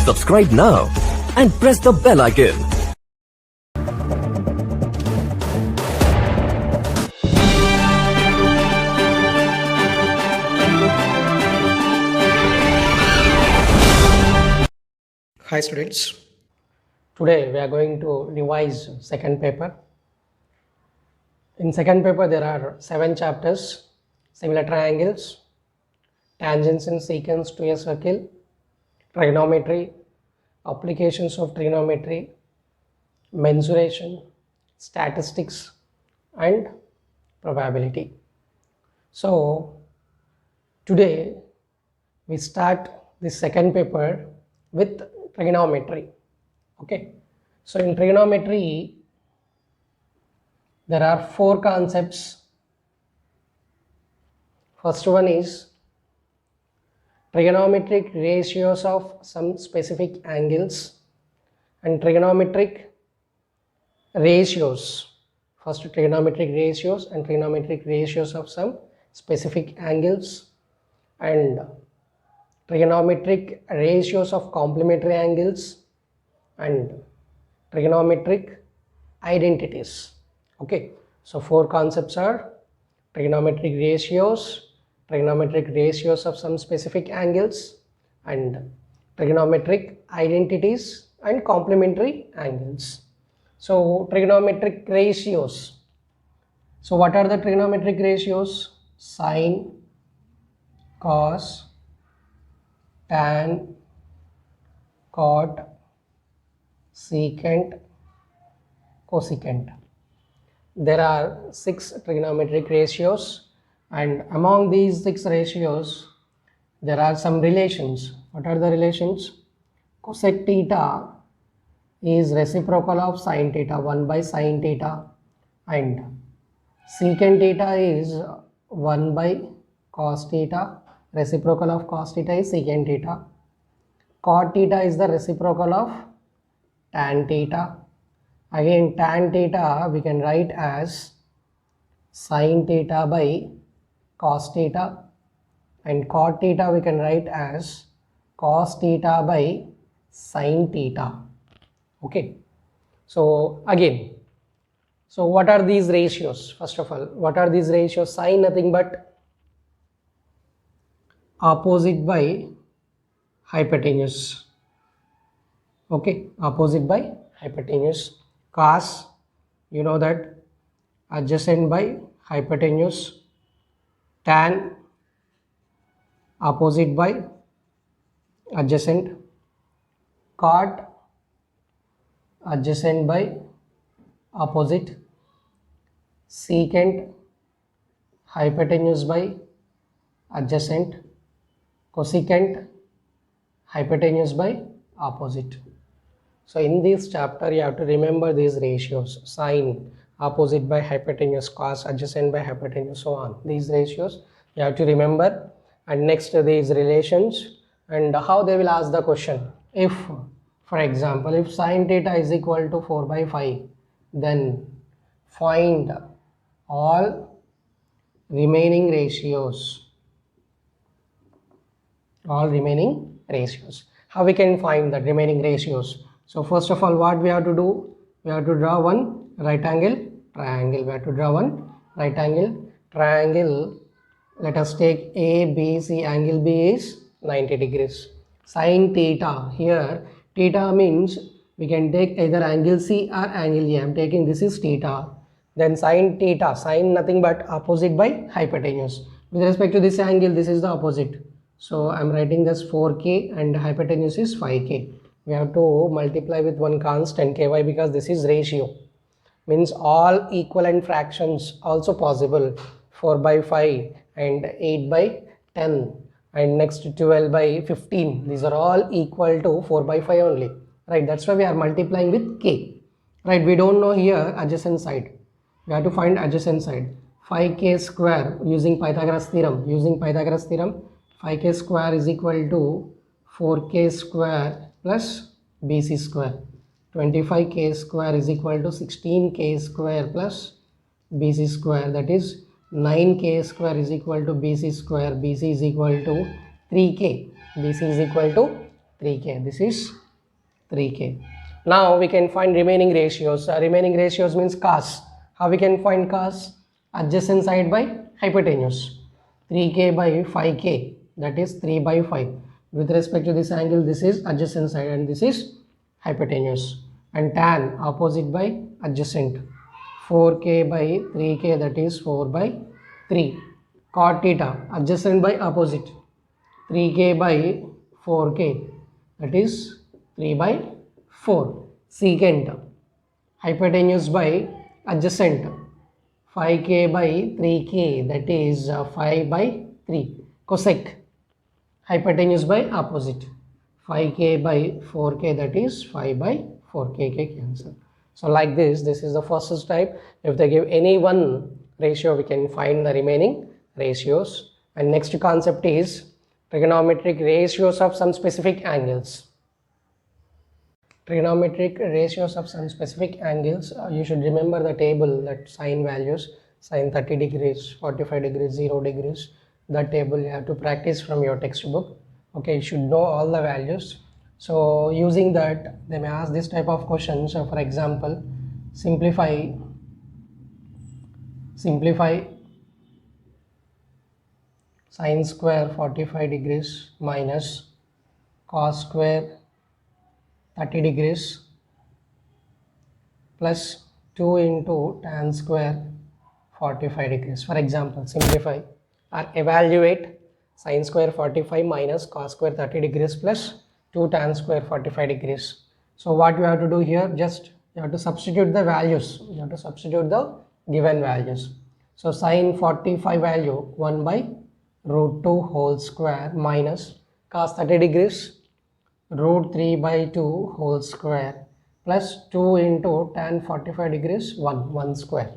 Subscribe now and press the bell icon. Hi students, today we are going to revise second paper. In second paper there are 7 chapters: similar triangles, tangents and secants to a circle, trigonometry, applications of trigonometry, mensuration, statistics and probability. So today we start this second paper with trigonometry. Okay, so in trigonometry there are 4 concepts. First one is trigonometric ratios of some specific angles and trigonometric ratios. First trigonometric ratios and trigonometric ratios of some specific angles and trigonometric ratios of complementary angles and trigonometric identities. Okay, so 4 concepts are trigonometric ratios of some specific angles and trigonometric identities and complementary angles. So trigonometric ratios. So what are the trigonometric ratios? Sine, cos, tan, cot, secant, cosecant. There are 6 trigonometric ratios, and among these 6 ratios there are some relations. What are the relations? Cosec theta is reciprocal of sin theta, 1 by sin theta, and secant theta is 1 by cos theta, reciprocal of cos theta is secant theta. Cot theta is the reciprocal of tan theta. Again, tan theta we can write as sin theta by cos theta, and cot theta we can write as cos theta by sin theta. Okay, so again, so what are these ratios? First of all, what are these ratios? Sine nothing but opposite by hypotenuse. Okay, opposite by hypotenuse. Cos, you know that, adjacent by hypotenuse. Tan, opposite by adjacent. Cot, adjacent by opposite. Secant, hypotenuse by adjacent. Cosecant, hypotenuse by opposite. So in this chapter you have to remember these ratios: sine, opposite by hypotenuse, cos, adjacent by hypotenuse, so on. These ratios you have to remember. And next, these relations and how they will ask the question. If, for example, if sin theta is equal to 4 by 5, then find all remaining ratios. How we can find the remaining ratios? So first of all, what we have to do? We have to draw one right angle triangle. Let us take A, B, C. Angle B is 90 degrees. Sin theta, here theta means we can take either angle C or angle A. I am taking this is theta. Then sin theta, sin nothing but opposite by hypotenuse. With respect to this angle, this is the opposite. So I am writing this 4k and hypotenuse is 5k. We have to multiply with one constant ky because this is ratio. Means all equivalent fractions also possible. 4 by 5 and 8 by 10 and next 12 by 15. These are all equal to 4 by 5 only. Right, that's why we are multiplying with k. Right, we don't know here adjacent side. We have to find adjacent side. 5k square using Pythagoras theorem. 5k square is equal to 4k square plus bc square. 25k square is equal to 16k square plus bc square. That is 9k square is equal to bc square. Bc is equal to 3k. 3k. This is 3k. Now we can find remaining ratios. Remaining ratios means cos. How we can find cos? Adjacent side by hypotenuse. 3k by 5k, that is 3 by 5. With respect to this angle, this is adjacent side and this is hypotenuse. And tan, opposite by adjacent. 4k by 3k, that is 4 by 3. Cot theta, adjacent by opposite. 3k by 4k, that is 3 by 4. Secant, hypotenuse by adjacent. 5k by 3k, that is 5 by 3. Cosec, hypotenuse by opposite. 5k by 4k, that is 5 by 4k, cancel. So like this is the first type. If they give any one ratio, we can find the remaining ratios. And next concept is trigonometric ratios of some specific angles. Trigonometric ratios of some specific angles. You should remember the table, that sine values, sine 30 degrees, 45 degrees, 0 degrees. That table you have to practice from your textbook. Okay, you should know all the values. So using that, they may ask this type of question. So for example, simplify sine square 45 degrees minus cos square 30 degrees plus 2 into tan square 45 degrees. For example, simplify or evaluate sine square 45 minus cos square 30 degrees plus 2 tan square 45 degrees. So what you have to do here, just you have to substitute the values. You have to substitute the given values. So sine 45 value 1 by root 2 whole square minus cos 30 degrees root 3 by 2 whole square plus 2 into tan 45 degrees 1 square,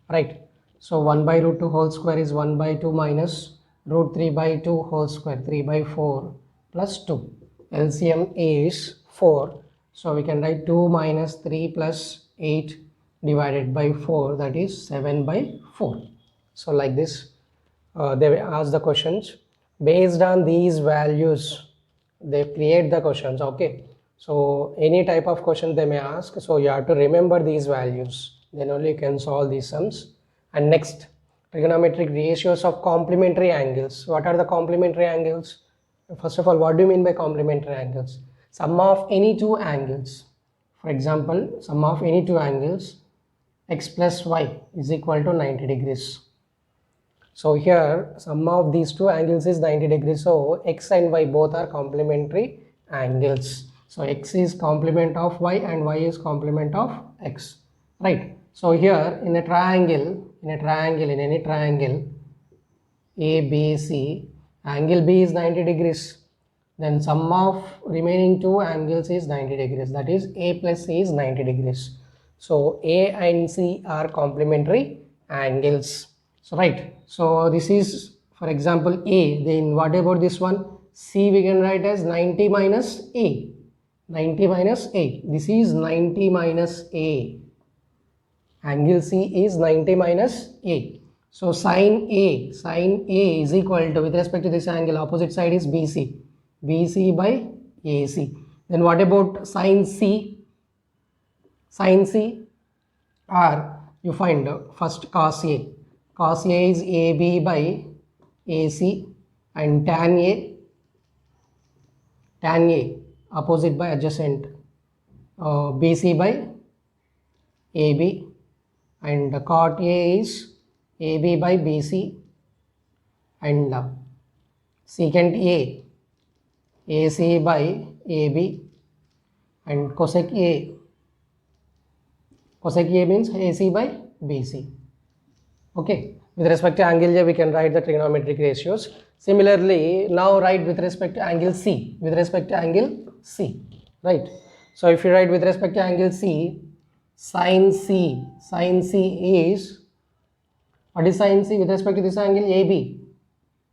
right? So 1 by root 2 whole square is 1 by 2 minus root 3 by 2 whole square, 3 by 4 plus 2. LCM is 4. So we can write 2 minus 3 plus 8 divided by 4, that is 7 by 4. So like this, they will ask the questions. Based on these values, they create the questions. Okay, so any type of question they may ask, so you have to remember these values, then only you can solve these sums. And next, trigonometric ratios of complementary angles. What are the complementary angles? First of all, what do you mean by complementary angles? Sum of any two angles. For example, sum of any two angles, x plus y is equal to 90 degrees. So here sum of these two angles is 90 degrees. So x and y both are complementary angles. So x is complement of y and y is complement of x, right? So here in any triangle, A, B, C, angle B is 90 degrees. Then sum of remaining two angles is 90 degrees. That is A plus C is 90 degrees. So A and C are complementary angles. So right. So this is, for example, A. Then what about this one? C we can write as 90 minus A. 90 minus A. This is 90 minus A. Angle C is 90 minus A. So sine A is equal to, with respect to this angle, opposite side is BC. BC by AC. Then what about sine C? Sine C, or you find first cos A. Cos A is AB by AC, and tan A opposite by adjacent, BC by AB, and cot A is AB by BC, and secant A, AC by AB, and cosec A means AC by BC. Okay, with respect to angle A, we can write the trigonometric ratios. Similarly, now write with respect to angle C, right? So if you write with respect to angle C, sine C is, what is sine C with respect to this angle?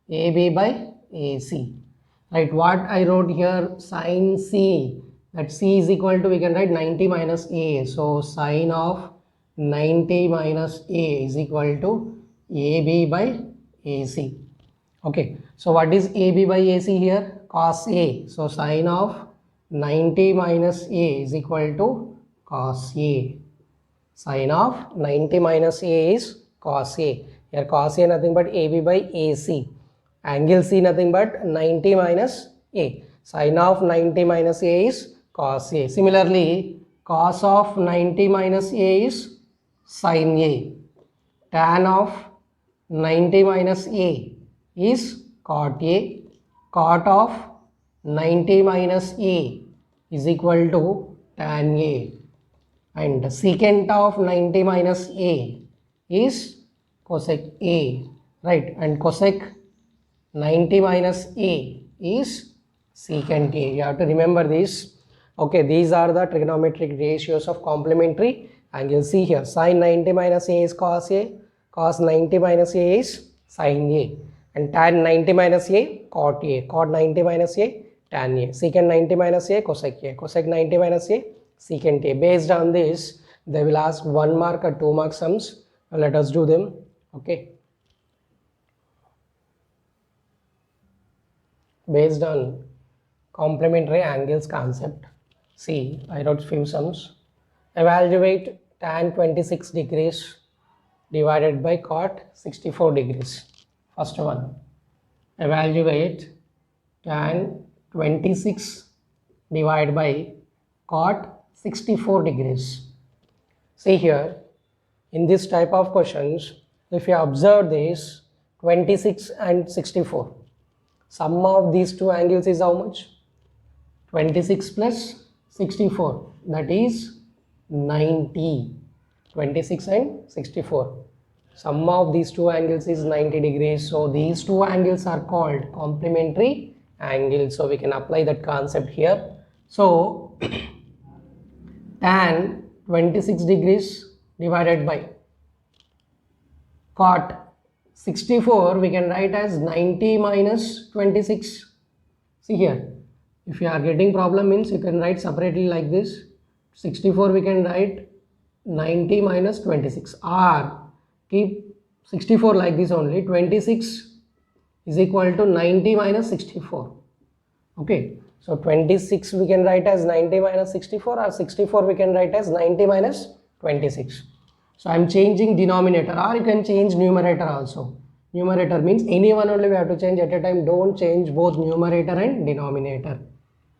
AB by AC, right? What I wrote here, sine C, that C is equal to, we can write 90 minus A. So sine of 90 minus A is equal to AB by AC. Okay, so what is AB by AC here? Cos A. So sine of 90 minus A is equal to cos A. Sine of 90 minus A is cos A. Here cos A nothing but AB by AC. Angle C nothing but 90 minus A. Sine of 90 minus A is cos A. Similarly, cos of 90 minus A is sin A. Tan of 90 minus A is cot A. Cot of 90 minus A is equal to tan A. And secant of 90 minus A is cosec A, right? And cosec 90 minus A is secant A. You have to remember this. Okay, these are the trigonometric ratios of complementary angle. See here, sin 90 minus A is cos A, cos 90 minus A is sin A, and tan 90 minus A, cot A, cot 90 minus A, tan A, secant 90 minus A, cosec A, cosec 90 minus A, secant A. Based on this, they will ask 1 mark or 2 mark sums. Let us do them. Okay. Based on complementary angles concept, see, I wrote few sums. Evaluate tan 26 degrees divided by cot 64 degrees. First one, evaluate tan 26 divided by cot 64 degrees. See here, in this type of questions, if you observe this 26 and 64, sum of these two angles is how much? 26 plus 64, that is 90. 26 and 64. Sum of these two angles is 90 degrees. So these two angles are called complementary angles. So we can apply that concept here. So tan 26 degrees divided by cot 64 we can write as 90 minus 26. See here, if you are getting problem means you can write separately like this. 64 we can write 90 minus 26, or keep 64 like this only. 26 is equal to 90 minus 64. Okay, so 26 we can write as 90 minus 64, or 64 we can write as 90 minus 26. So I am changing denominator, or you can change numerator also. Numerator means any one only we have to change at a time. Don't change both numerator and denominator.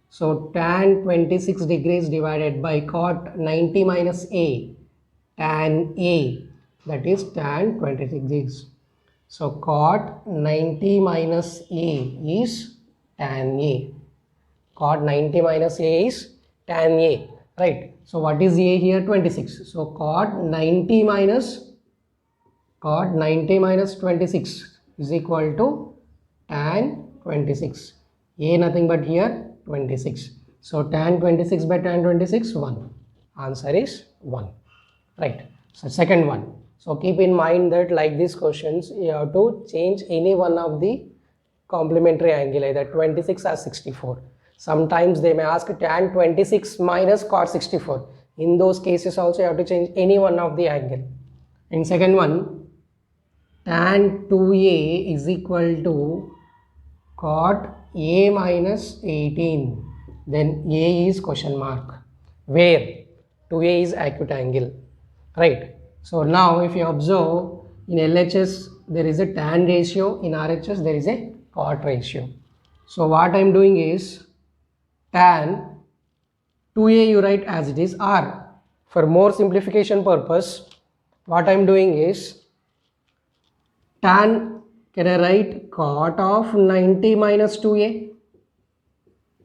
So tan 26 degrees divided by cot 90 minus A, tan A, that is tan 26 degrees. So cot 90 minus A is tan A. Cot 90 minus A is tan A, right? So what is A here? 26. So cot 90 minus 26 is equal to tan 26. A nothing but here 26. So tan 26 by tan 26, 1. Answer is 1. Right. So second one. So keep in mind that like these questions, you have to change any one of the complementary angle, either 26 or 64. Sometimes they may ask tan 26 minus cot 64. In those cases also you have to change any one of the angle. In second one, tan 2a is equal to cot a minus 18. Then a is question mark, where 2a is acute angle, right? So now if you observe, in LHS there is a tan ratio, in RHS there is a cot ratio. So what I am doing is tan 2a you write as it is, or for more simplification purpose what I am doing is tan, can I write cot of 90 minus 2a?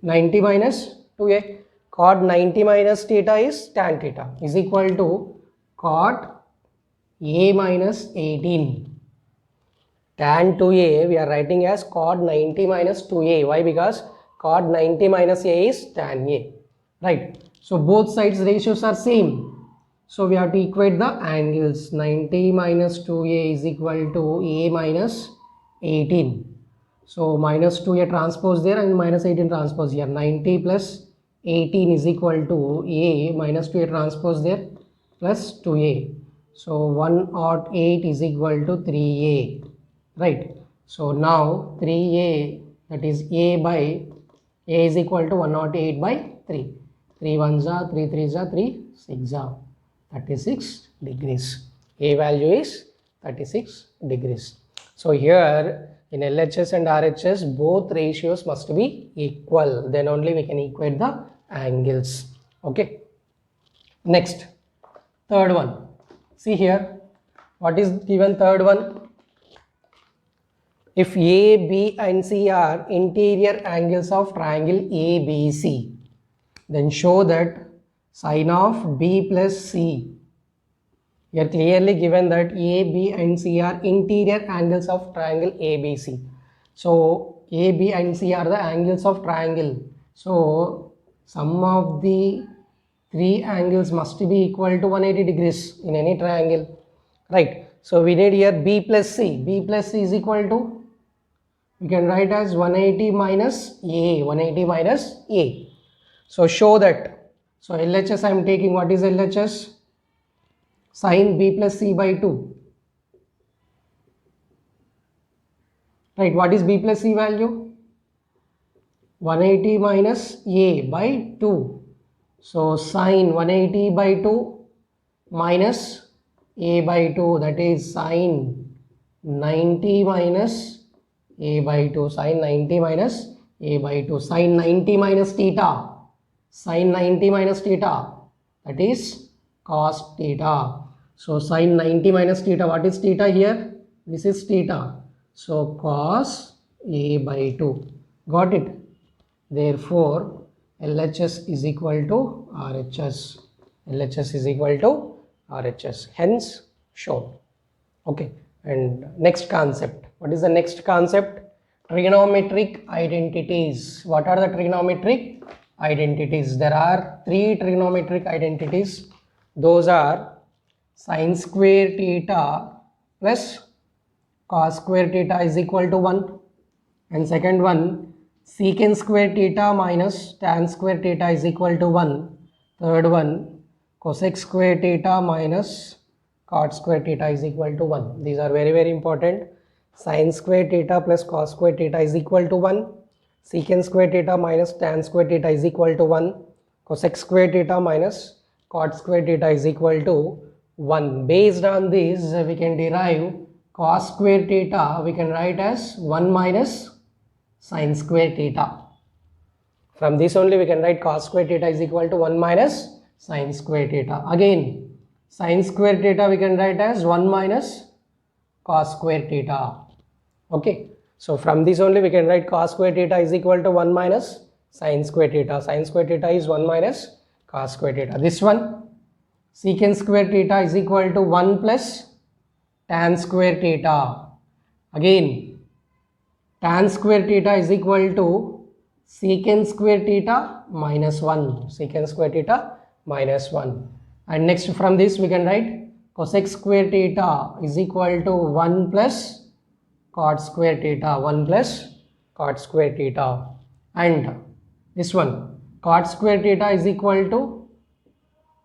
90 minus 2a, cot 90 minus theta is tan theta, is equal to cot a minus 18. Tan 2a we are writing as cot 90 minus 2a. Why? Because cot 90 minus a is tan a, right? So both sides ratios are same. So we have to equate the angles. 90 minus 2a is equal to a minus 18. So minus 2a transpose there and minus 18 transpose here. 90 plus 18 is equal to a minus 2a transpose there plus 2a. So 1 odd 8 is equal to 3a, right? So now 3a, that is a by A is equal to 108 by 3. 3 ones are 3 3s are 3 6 are 36 degrees. A value is 36 degrees. So here in LHS and RHS both ratios must be equal, then only we can equate the angles. Okay. Next, third one. See here, what is given third one? If A, B and C are interior angles of triangle ABC, then show that sine of B plus C. Here clearly given that A, B and C are interior angles of triangle ABC. So A, B and C are the angles of triangle. So sum of the three angles must be equal to 180 degrees in any triangle, right? So we need here B plus C. B plus C is equal to, we can write as 180 minus A, 180 minus A. So show that. So LHS I am taking, what is LHS? Sine B plus C by 2. Right, what is B plus C value? 180 minus A by 2. So sine 180 by 2 minus A by 2, that is sine 90 minus A by 2. Sine 90 minus A by 2. Sine 90 minus theta. Sine 90 minus theta, that is cos theta. So sine 90 minus theta, what is theta here? This is theta. So cos A by 2. Got it? Therefore LHS is equal to RHS. LHS is equal to RHS. Hence shown. Okay. And next concept. What is the next concept? Trigonometric identities. What are the trigonometric identities? There are three trigonometric identities. Those are sine square theta plus cos square theta is equal to 1. And second one, secant square theta minus tan square theta is equal to 1. Third one, cosec square theta minus cot square theta is equal to 1. These are very, very important. Sine square theta plus cos square theta is equal to 1. Secant square theta minus tan square theta is equal to 1. Cosec square theta minus cot square theta is equal to 1. Based on this, we can derive cos square theta, we can write as 1 minus sine square theta. From this only we can write cos square theta is equal to 1 minus sine square theta. Again, sine square theta we can write as 1 minus cos square theta. Okay. So from this only we can write cos square theta is equal to 1 minus sine square theta. Sine square theta is 1 minus cos square theta. This one, secant square theta is equal to 1 plus tan square theta. Again, tan square theta is equal to secant square theta minus 1. Secant square theta minus 1. And next from this we can write cosec square theta is equal to 1 plus cot square theta. 1 plus cot square theta. And this one, cot square theta is equal to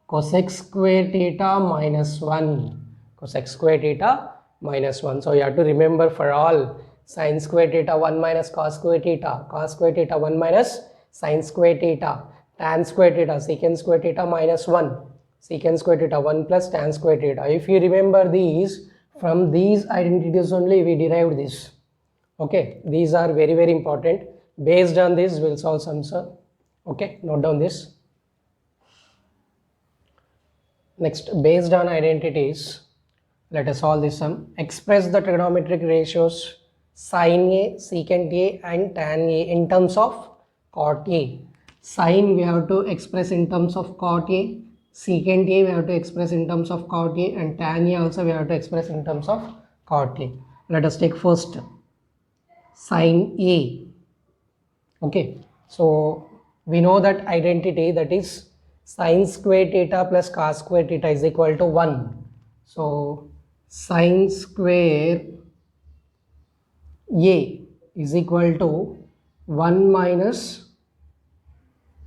cosec square theta minus 1. Cosec square theta minus 1. So you have to remember for all, sine square theta 1 minus cos square theta, cos square theta 1 minus sine square theta, tan square theta, secant square theta minus 1, secant square theta 1 plus tan square theta. If you remember these, from these identities only we derived this. Okay, these are very, very important. Based on this we'll solve some sum. Okay, note down this. Next, based on identities, let us solve this sum. Express the trigonometric ratios sin A, secant A and tan A in terms of cot A. Sin we have to express in terms of cot A, secant A we have to express in terms of cot A, and tan A also we have to express in terms of cot A. Let us take first sin A. Okay, so we know that identity, that is sin square theta plus cos square theta is equal to 1. So sin square A is equal to 1 minus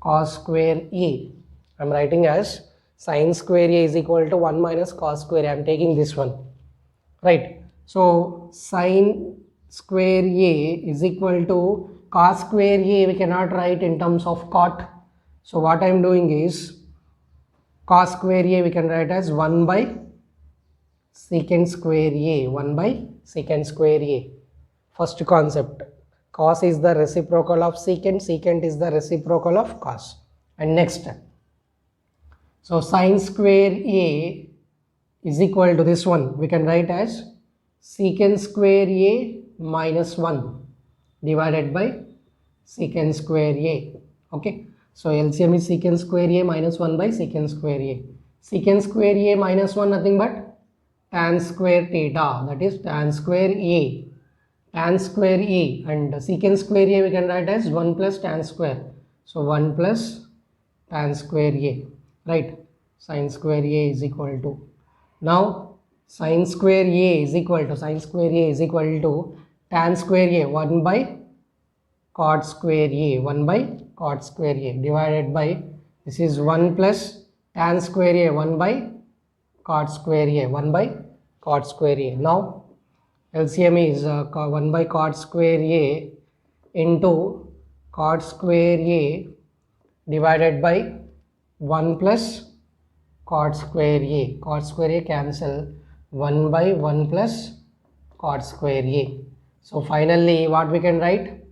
cos square A. I am writing as sin square A is equal to 1 minus cos square A. I am taking this one, right? So sin square A is equal to cos square A we cannot write in terms of cot. So what I am doing is cos square A we can write as 1 by secant square A, 1 by secant square A. First concept, cos is the reciprocal of secant, secant is the reciprocal of cos. And next, so sin square A is equal to this one, we can write as secant square A minus 1 divided by secant square A. Okay, so LCM is secant square A minus 1 by secant square A. Secant square A minus 1 nothing but tan square theta, that is tan square A. Tan square A, and secant square A we can write as 1 plus tan square. So 1 plus tan square A, right? Sin square A is equal to, now sin square A is equal to tan square A 1 by cot square A, 1 by cot square A divided by, this is 1 plus tan square A 1 by cot square A, 1 by cot square A. Now LCM is 1 by cot square A into cot square A divided by 1 plus cot square A. Cot square A cancel, 1 by 1 plus cot square A. So finally what we can write?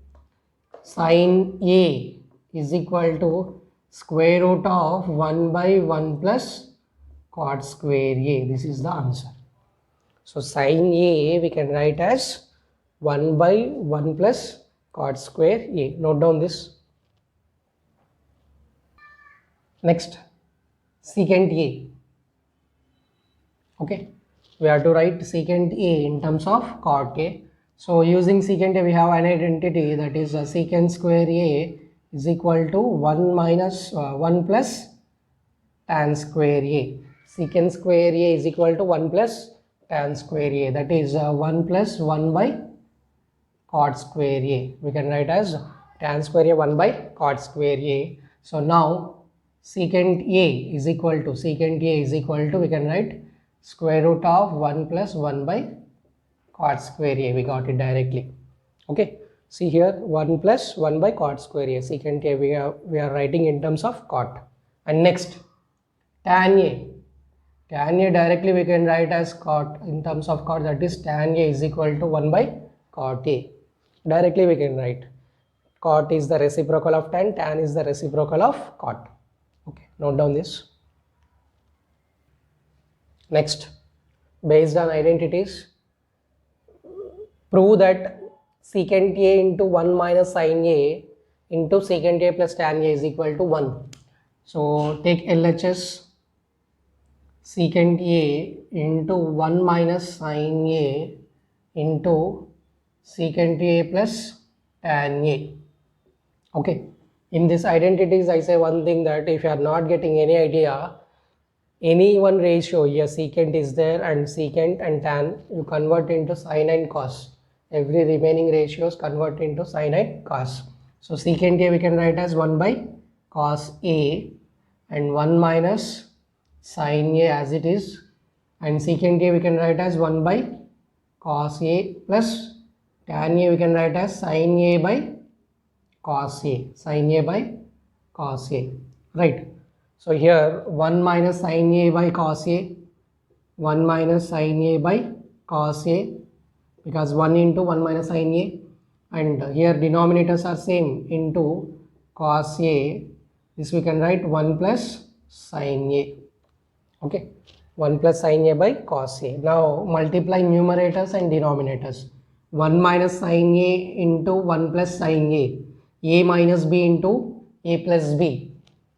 Sin A is equal to square root of 1 by 1 plus cot square A. This is the answer. So sin A we can write as 1 by 1 plus cot square A. Note down this. Next, secant A. Okay, we have to write secant A in terms of cot A. So using secant A we have an identity, that is secant square A is equal to 1 minus 1 plus tan square A. Secant square A is equal to 1 plus tan square A, that is 1 plus 1 by cot square A. We can write as tan square A 1 by cot square A. So now secant A is equal to, we can write square root of 1 plus 1 by cot square A. We got it directly. Okay, see here 1 plus 1 by cot square A. Secant A we are writing in terms of cot. And next, tan A. Tan A directly we can write as cot in terms of cot, that is tan A is equal to 1 by cot A. Directly we can write cot is the reciprocal of tan, tan is the reciprocal of cot. Okay, note down this. Next, based on identities, prove that secant A into 1 minus sin A into secant A plus tan A is equal to 1. So take LHS, secant A into 1 minus sin A into secant A plus tan A. Okay, in this identities I say one thing, that if you are not getting any idea, any one ratio here, secant is there and secant and tan, you convert into sin and cos. Every remaining ratios convert into sin and cos. So secant A we can write as 1 by cos A and 1 minus sin A as it is, and secant A we can write as 1 by cos A plus tan A we can write as sin A by cos A, sin A by cos A, right? So here 1 minus sin A by cos A, 1 minus sin A by cos A, because 1 into 1 minus sin A, and here denominators are same, into cos A, this we can write 1 plus sin A. Okay, 1 plus sin A by cos A. Now multiply numerators and denominators. 1 minus sin A into 1 plus sin A minus B into A plus B.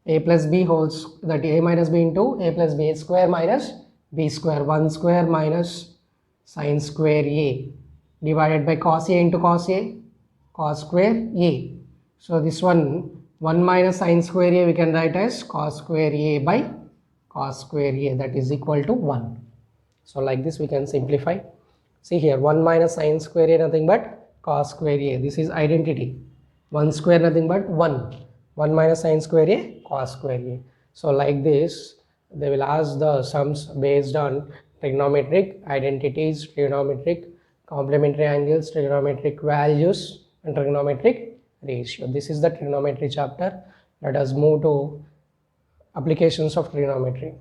A plus B holds, that A minus B into A plus B, A square minus B square, 1 square minus sin square A divided by cos A into cos A, cos square A. So this one 1 minus sin square A we can write as cos square A by cos square A, that is equal to 1. So like this we can simplify. See here 1 minus sin square A nothing but cos square A. This is identity. 1 square nothing but 1. 1 minus sin square A cos square A. So like this they will ask the sums based on trigonometric identities, trigonometric complementary angles, trigonometric values and trigonometric ratio. This is the trigonometry chapter. Let us move to applications of trigonometry.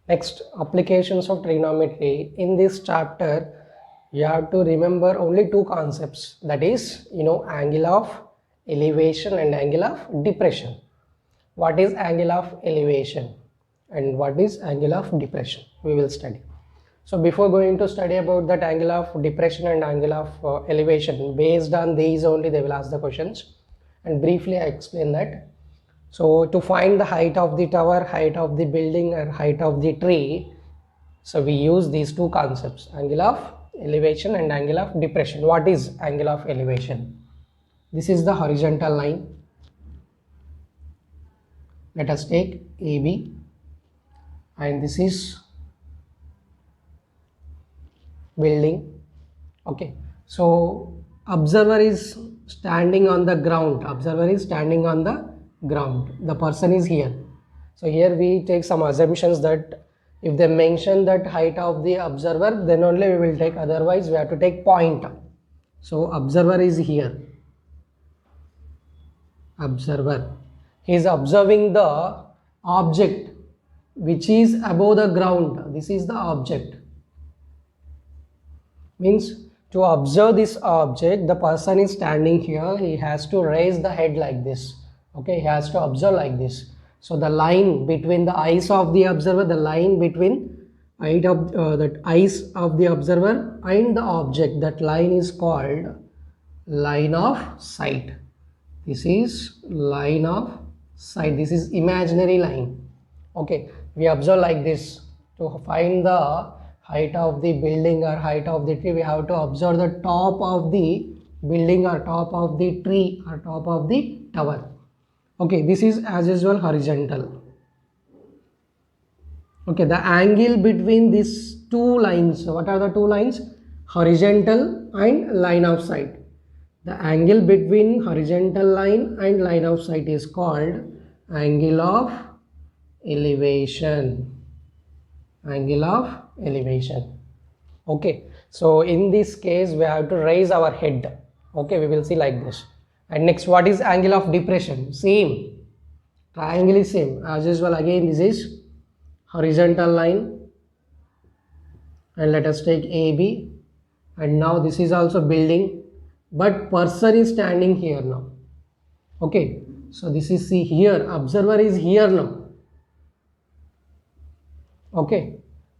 Next, applications of trigonometry. In this chapter, you have to remember only two concepts, that is, angle of elevation and angle of depression. What is angle of elevation and what is angle of depression? We will study. So before going to study about that angle of depression and angle of elevation, based on these only they will ask the questions, and briefly I explain that. So to find the height of the tower, height of the building or height of the tree, so we use these two concepts, angle of elevation and angle of depression. What is angle of elevation? This is the horizontal line. Let us take AB, and this is building. Okay, so observer is standing on the ground. Observer is standing on the ground. The person is here. So here we take some assumptions that if they mention that height of the observer, then only we will take, otherwise we have to take point. So observer is here. Observer, he is observing the object which is above the ground. This is the object. Means to observe this object, the person is standing here, he has to raise the head like this. Okay, he has to observe like this. So the line between the eyes of the observer, the line between that eyes of the observer and the object, that line is called line of sight. This is line of sight. This is imaginary line. Okay, we observe like this. To find the height of the building or height of the tree, we have to observe the top of the building or top of the tree or top of the tower. Okay, this is as usual horizontal. Okay, the angle between these two lines, what are the two lines? Horizontal and line of sight. The angle between horizontal line and line of sight is called angle of elevation. Angle of elevation. Okay, so in this case we have to raise our head. Okay, we will see like this. And next, what is angle of depression? Same, triangle is same as usual. Again, this is horizontal line, and let us take AB, and now this is also building, but person is standing here now. Okay, so this is, see here, observer is here now. Okay,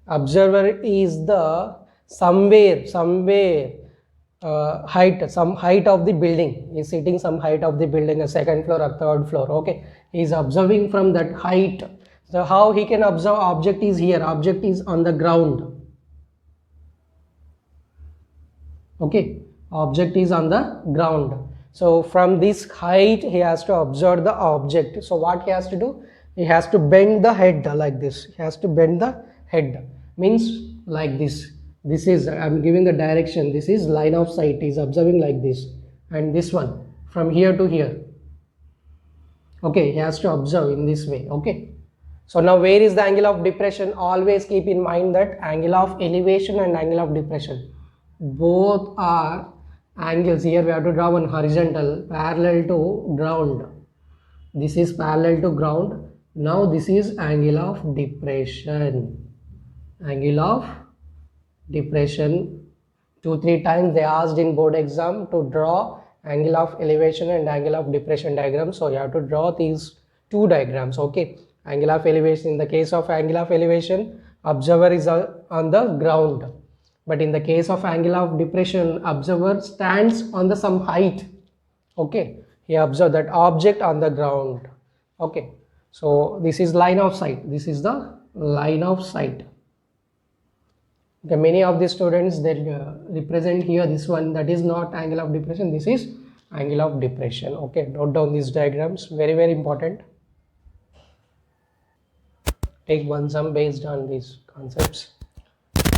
observer is the somewhere some height of the building. He is sitting some height of the building, a second floor or third floor. Okay, he is observing from that height. So how he can observe? Object is here, object is on the ground. Okay, object is on the ground. So from this height he has to observe the object. So what he has to do? He has to bend the head like this. He has to bend the head, means like this. This is, I am giving the direction, this is line of sight, he is observing like this, and this one from here to here. Okay, he has to observe in this way. Okay, so now where is the angle of depression? Always keep in mind that angle of elevation and angle of depression, both are angles. Here we have to draw one horizontal parallel to ground. This is parallel to ground. Now this is angle of depression. Angle of depression. 2-3 times they asked in board exam to draw angle of elevation and angle of depression diagram. So you have to draw these two diagrams. Okay, angle of elevation, in the case of angle of elevation, observer is on the ground, but in the case of angle of depression, observer stands on the some height. Okay, he observed that object on the ground. Okay, so this is line of sight. This is the line of sight. Okay, many of the students, they represent here this one, that is not angle of depression, this is angle of depression. Okay, note down these diagrams, very important. Take one sum based on these concepts.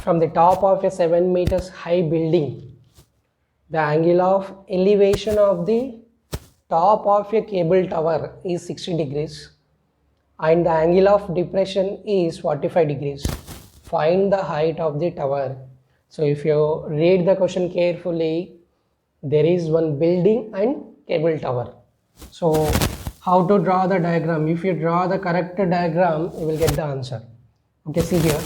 From the top of a 7 meters high building, the angle of elevation of the top of a cable tower is 60 degrees and the angle of depression is 45 degrees. Find the height of the tower. So if you read the question carefully, there is one building and cable tower. So how to draw the diagram? If you draw the correct diagram, you will get the answer. Okay, see here,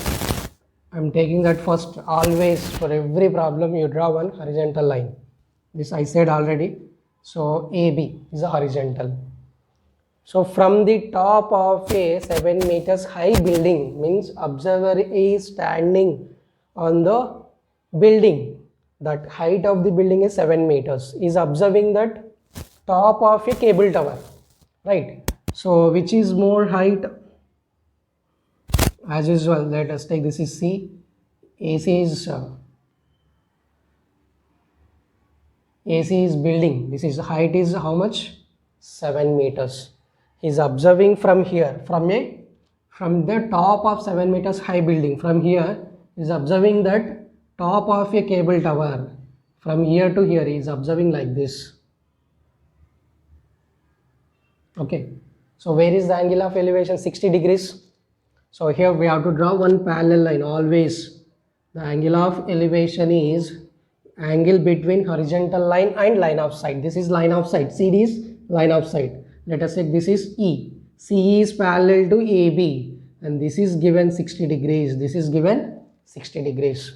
I'm taking that first. Always for every problem you draw one horizontal line. This I said already. So AB is a horizontal. So from the top of a 7 meters high building, means observer is standing on the building. That height of the building is 7 meters. Is observing that top of a cable tower, right? So which is more height? As usual, let us take this is C. AC is building. This is height is how much? 7 meters. He is observing from here, from the top of 7 meters high building. From here, he is observing that top of a cable tower. From here to here, he is observing like this. Okay. So where is the angle of elevation? 60 degrees. So here we have to draw one parallel line. Always the angle of elevation is angle between horizontal line and line of sight. This is line of sight. CD is line of sight. Let us take this is E. CE is parallel to AB and this is given 60 degrees. This is given 60 degrees.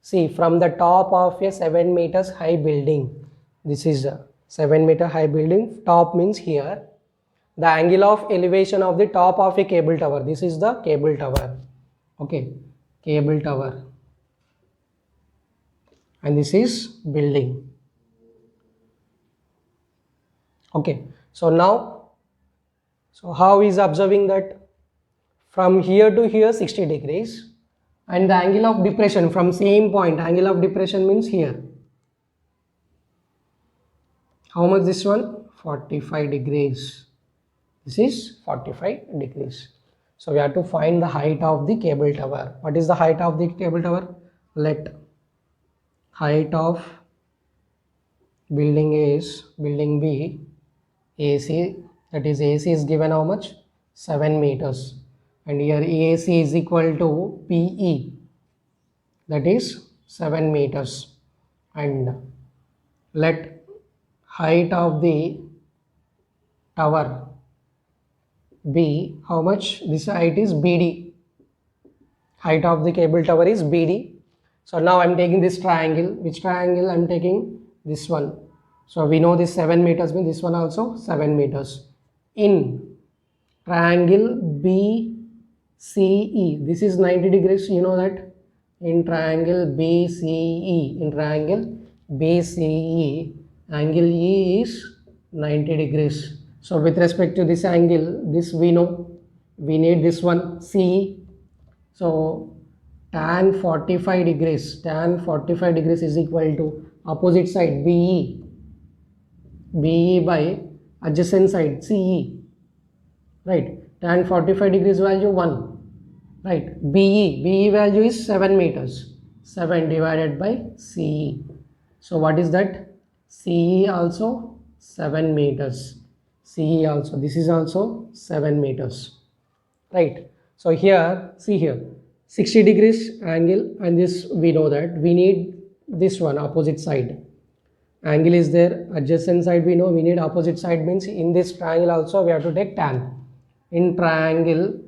See, from the top of a 7 meters high building, this is a 7 meter high building, top means here. The angle of elevation of the top of a cable tower. This is the cable tower. Okay, cable tower. And this is building. Okay, so now, so how is observing that? From here to here 60 degrees and the angle of depression from same point, angle of depression means here. How much this one? 45 degrees. This is 45 degrees. So we have to find the height of the cable tower. What is the height of the cable tower? Let height of building is building B, AC, that is AC is given how much? 7 meters. And here AC is equal to PE, that is 7 meters. And let height of the tower B, how much? This height is BD. Height of the cable tower is BD. So now I am taking this triangle. Which triangle I am taking? This one. So we know this 7 meters means this one also 7 meters. In triangle BCE, this is 90 degrees. You know that. In triangle BCE, angle E is 90 degrees. So with respect to this angle, this we know, we need this one CE. So tan 45 degrees is equal to opposite side BE by adjacent side CE, right? Tan 45 degrees value 1, right? BE value is 7 meters, 7 divided by CE. So what is that? CE also 7 meters. CE also, this is also 7 meters, right? So here, see here, 60 degrees angle, and this we know that we need this one opposite side. Angle is there, adjacent side we know, we need opposite side means in this triangle also we have to take tan. In triangle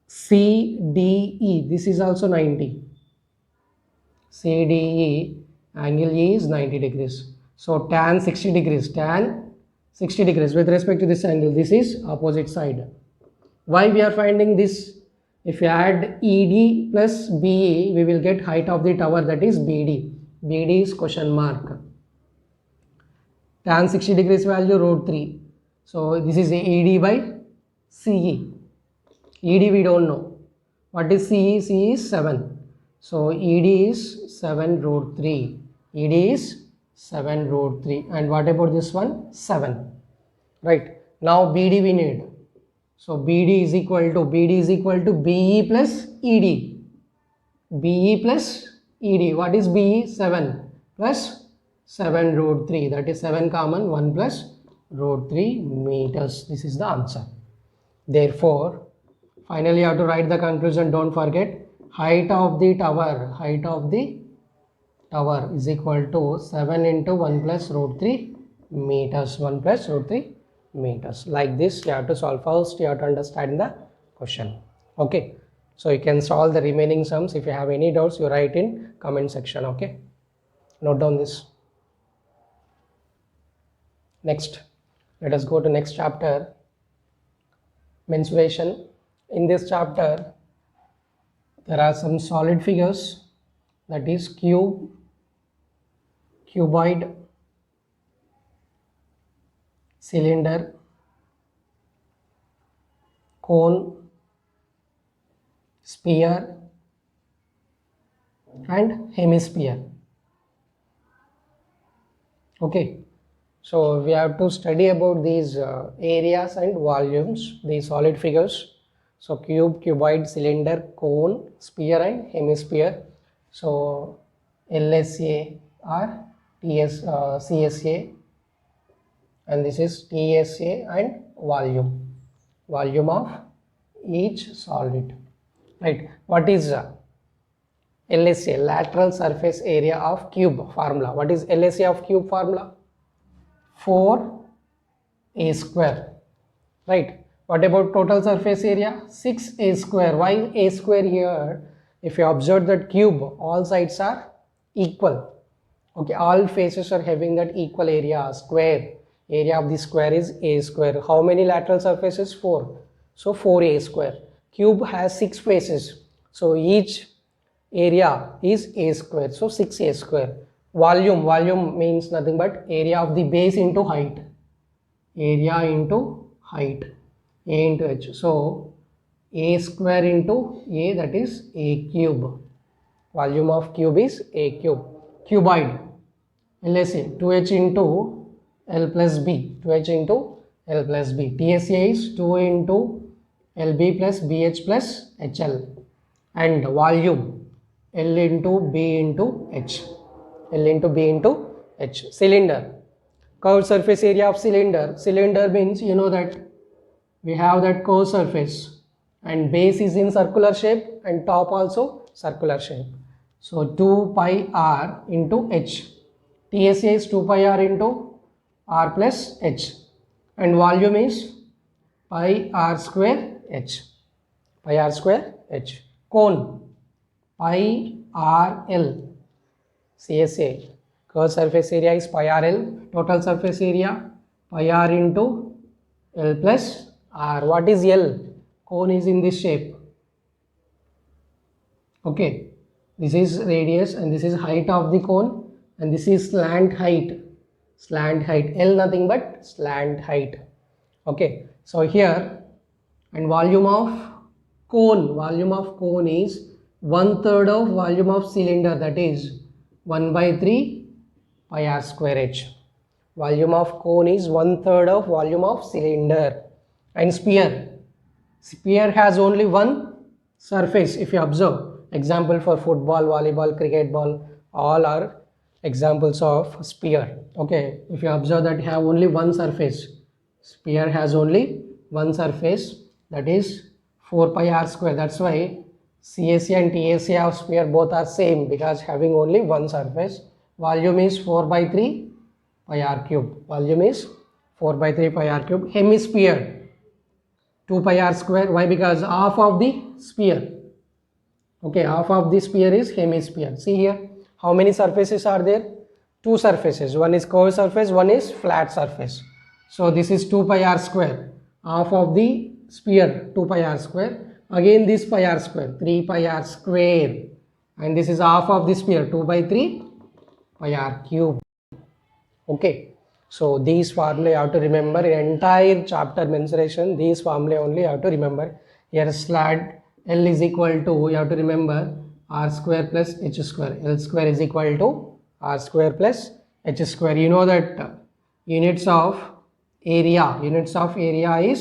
CDE, this is also 90. CDE, angle E is 90 degrees. So tan 60 degrees, with respect to this angle, this is opposite side. Why we are finding this? If you add ED plus BE, we will get height of the tower, that is BD. BD is question mark. Tan 60 degrees value root 3. So this is ED by CE. ED we don't know. What is CE? CE is 7. So ED is 7 root 3. ED is 7 root 3. And what about this one? 7. Right. Now BD we need. So BD is equal to BE plus ED. BE plus ED. What is BE? 7 plus 7 root 3. That is 7 common 1 plus root 3 meters. This is the answer. Therefore, finally you have to write the conclusion. Don't forget height of the tower. Height of the tower is equal to 7 into 1 plus root 3 meters. 1 plus root 3 meters. Like this you have to solve. First you have to understand the question. Okay. So you can solve the remaining sums. If you have any doubts, you write in comment section. Okay. Note down this. Next, let us go to next chapter, mensuration. In this chapter, there are some solid figures, that is cube, cuboid, cylinder, cone, sphere and hemisphere. Okay. So we have to study about these areas and volumes, these solid figures. So cube, cuboid, cylinder, cone, sphere and hemisphere. So LSA or CSA, and this is TSA and volume of each solid. Right. What is LSA, lateral surface area of cube formula? What is LSA of cube formula? 4a square. Right. What about total surface area? 6a square. Why a square here? If you observe that cube, all sides are equal. Okay, all faces are having that equal area, square. Area of the square is a square. How many lateral surfaces? 4. So 4a square. Cube has 6 faces. So each area is a square. So 6a square. Volume means nothing but area of the base into height. Area into height. A into h. So a square into a, that is a cube. Volume of cube is a cube. Cuboid. LSA 2h into L plus B. 2h into L plus B. TSA is 2 into LB plus BH plus HL. And volume L into B into H. L into B into H. Cylinder. Curved surface area of cylinder. Cylinder means you know that we have that curved surface and base is in circular shape and top also circular shape. So 2 pi r into h. TSA is 2 pi r into r plus h. And volume is pi r square h. Pi r square h. Cone. Pi r l. CSA, curved surface area is pi r l, total surface area pi r into L plus r. What is L? Cone is in this shape. Okay, this is radius and this is height of the cone and this is slant height. Slant height, L nothing but slant height. Okay, so here, and volume of cone is 1/3 of volume of cylinder, that is 1/3 pi r square h. Volume of cone is 1/3 of volume of cylinder. And sphere has only one surface. If you observe, example for football, volleyball, cricket ball, all are examples of sphere. Okay, if you observe that have only one surface, sphere has only one surface, that is 4 pi r square. That's why CSA and TSA of sphere both are same, because having only one surface. Volume is 4/3 pi r cube. Volume is 4/3 pi r cube. Hemisphere 2 pi r square. Why? Because half of the sphere. Okay, half of the sphere is hemisphere. See here, how many surfaces are there? 2 surfaces. One is curved surface, one is flat surface. So this is 2 pi r square. Half of the sphere 2 pi r square. Again this pi r square 3 pi r square, and this is half of the sphere 2/3 pi r cube. Okay, so these formula you have to remember in entire chapter mensuration. These formula only you have to remember. Here slant L is equal to, you have to remember, r square plus h square. L square is equal to r square plus h square. You know that units of area is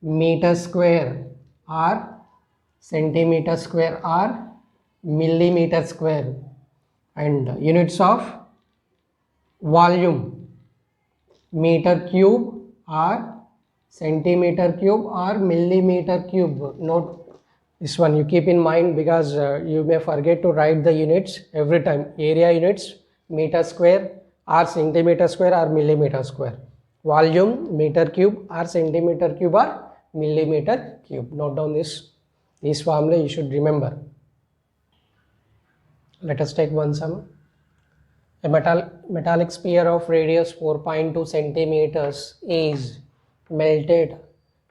meter square or centimeter square or millimeter square, and units of volume meter cube or centimeter cube or millimeter cube. Note This one you keep in mind because you may forget to write the units every time. Area units, meter square or centimeter square or millimeter square. Volume, meter cube or centimeter cube or millimeter cube. Note down this formula you should remember. Let us take one sum. A metallic sphere of radius 4.2 centimeters is melted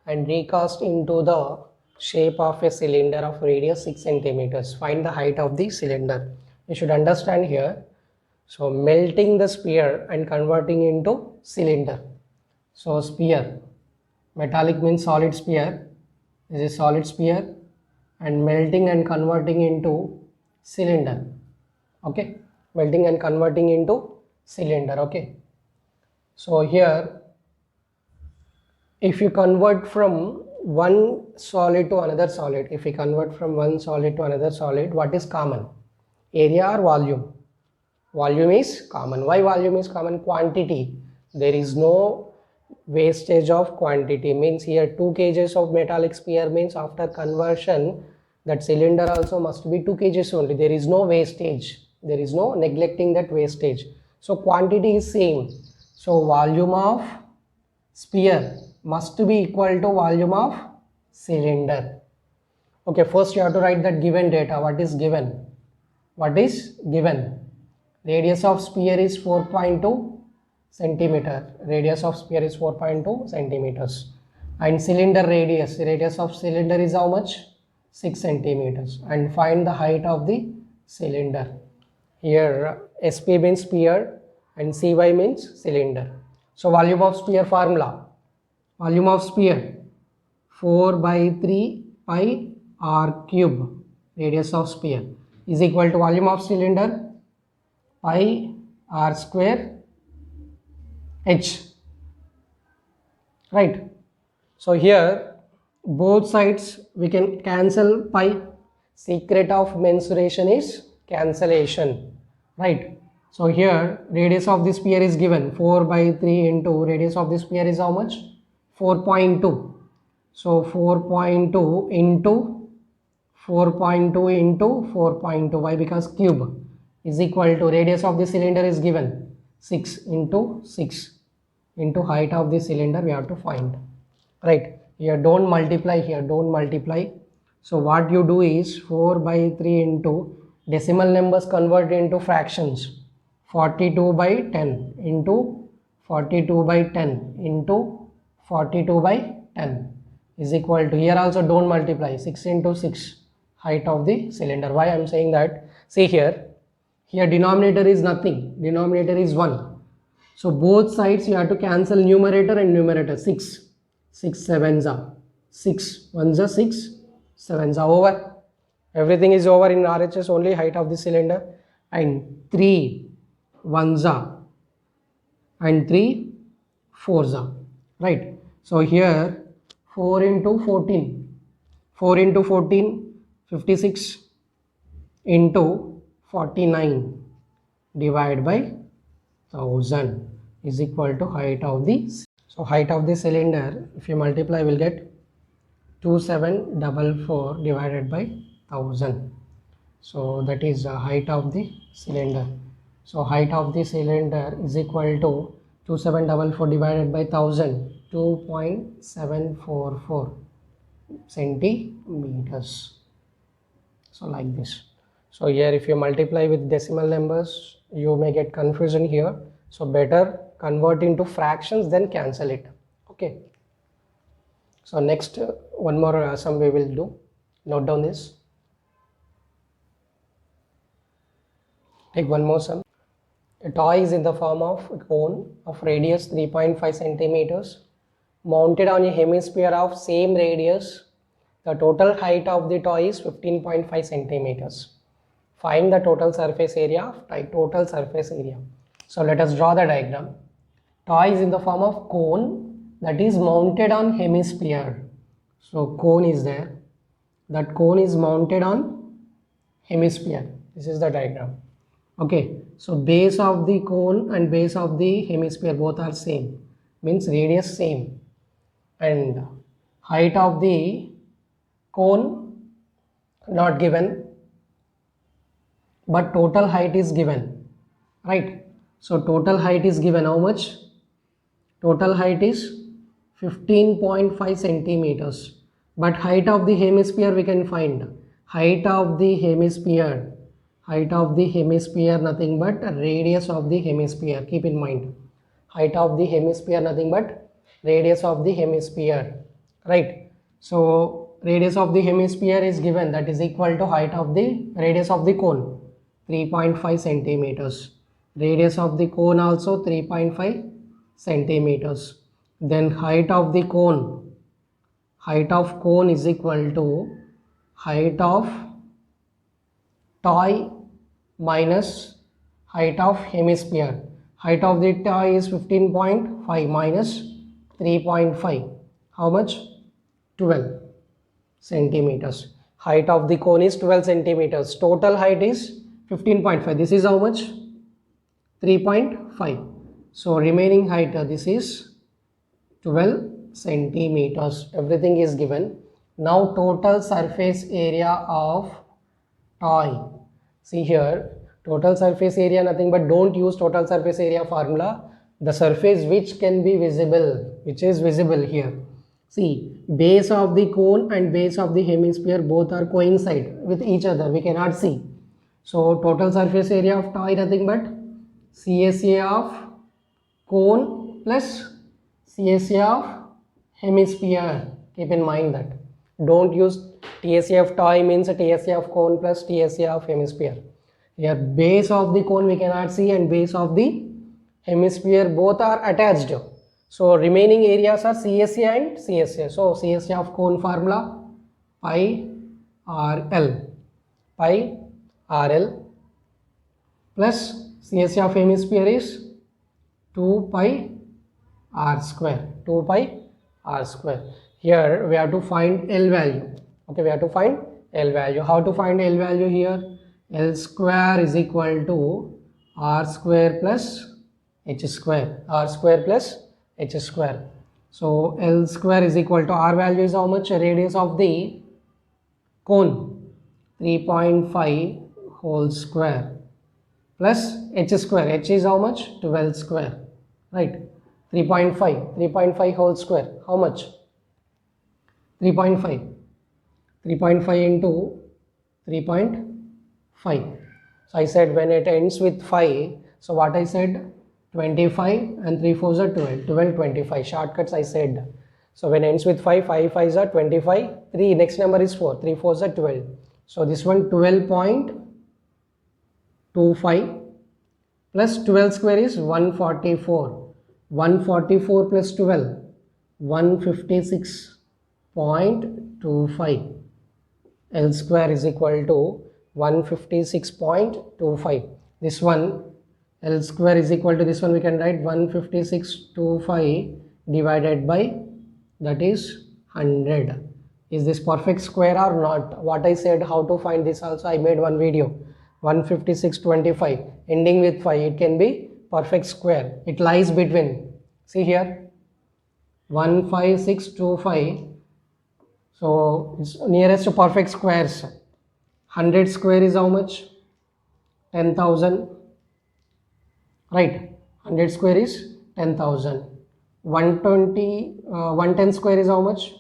and recast into the shape of a cylinder of radius 6 centimeters. Find the height of the cylinder. You should understand here. So melting the sphere and converting into cylinder. So sphere, metallic means solid sphere. This is solid sphere, and melting and converting into cylinder. Okay, melting and converting into cylinder. Okay, so here if you convert from one solid to another solid, what is common? Area or volume? Volume is common. Why volume is common? Quantity. There is no wastage of quantity. Means here 2 kgs of metallic sphere means after conversion that cylinder also must be 2 kgs only. There is no wastage. There is no neglecting that wastage. So quantity is same. So volume of sphere must be equal to volume of cylinder. Okay, first you have to write that given data. What is given? What is given? Radius of sphere is 4.2 centimeter. Radius of sphere is 4.2 centimeters. And cylinder radius of cylinder is how much? 6 centimeters. And find the height of the cylinder. Here SP means sphere and CY means cylinder. So volume of sphere formula. Volume of sphere 4 by 3 pi r cube, radius of sphere, is equal to volume of cylinder pi r square h. Right. So here both sides we can cancel pi. Secret of mensuration is cancellation. Right. So here radius of the sphere is given 4 by 3 into radius of the sphere is how much? 4.2. So 4.2 into 4.2 into 4.2. Why? Because cube is equal to radius of the cylinder is given 6 into 6 into height of the cylinder we have to find. Right. Here don't multiply. So what you do is 4 by 3 into decimal numbers convert into fractions. 42 by 10 into 42 by 10 into 42 by 10 is equal to, here also don't multiply, 6 into 6 height of the cylinder. Why I am saying that? See here denominator is nothing, denominator is 1. So both sides you have to cancel numerator and numerator. 6 sevens are 6 ones are 6 sevens are over. Everything is over in RHS, only height of the cylinder. And 3 ones are and 3 fours are. Right. So here 4 into 14, 56 into 49 divided by 1000 is equal to height of the. So height of the cylinder, if you multiply, will get 2744 divided by 1000. So that is the height of the cylinder. So height of the cylinder is equal to 2744 divided by 1000, 2.744 centimeters. So like this. So here if you multiply with decimal numbers, you may get confusion here. So better convert into fractions than cancel it. Okay. So next one more sum we will do. Note down this. Take one more sum. A toy is in the form of a cone of radius 3.5 centimeters mounted on a hemisphere of same radius. The total height of the toy is 15.5 centimeters. Find the total surface area of total surface area. So let us draw the diagram. Toy is in the form of cone that is mounted on hemisphere. So cone is there. That cone is mounted on hemisphere. This is the diagram. Okay. So base of the cone and base of the hemisphere both are same. Means radius same. And height of the cone not given, but total height is given, right? So total height is given. How much? Total height is 15.5 centimeters, but height of the hemisphere we can find. Height of the hemisphere, nothing but radius of the hemisphere. Keep in mind, height of the hemisphere nothing but radius of the hemisphere, right? So radius of the hemisphere is given, that is equal to height of the radius of the cone, 3.5 centimeters. Radius of the cone also 3.5 centimeters. Then height of the cone, is equal to height of toy minus height of hemisphere. Height of the toy is 15.5 minus 3.5. How much? 12 centimeters. Height of the cone is 12 centimeters. Total height is 15.5. This is how much? 3.5. So remaining height, this is 12 centimeters. Everything is given. Now total surface area of toy. See here, total surface area nothing but, don't use total surface area formula. The surface which can be visible, which is visible here. See, base of the cone and base of the hemisphere both are coincide with each other. We cannot see. So total surface area of toy nothing but CSA of cone plus CSA of hemisphere. Keep in mind that. Don't use TSA of toy means TSA of cone plus TSA of hemisphere. Here base of the cone we cannot see and base of the hemisphere both are attached. So remaining areas are CSA and CSA. So CSA of cone formula pi RL plus CSA of hemisphere is 2 pi r square. Here we have to find L value. Okay, we have to find L value. How to find L value here? L square is equal to r square plus h square. So L square is equal to, R value is how much? Radius of the cone 3.5 whole square plus h square. H is how much? 12 square, right? 3.5 whole square. How much? 3.5 into 3.5. So I said when it ends with 5, so what I said, 25 and 3 4s are 12, 25. Shortcuts I said. So when it ends with 5, 5 5s are 25, 3 next number is 4, 3 4s are 12. So this one 12.25 plus 12 square is 144. 144 plus 12, 156.25. L square is equal to 156.25. This one L square is equal to, this one we can write 156.25 divided by, that is 100. Is this perfect square or not? What I said, how to find this also I made one video. 156.25 ending with 5, it can be perfect square. It lies between, see here, 15625. So it's nearest to perfect squares. 100 square is how much? 10,000, right? 100 square is 10,000. 110 square is how much?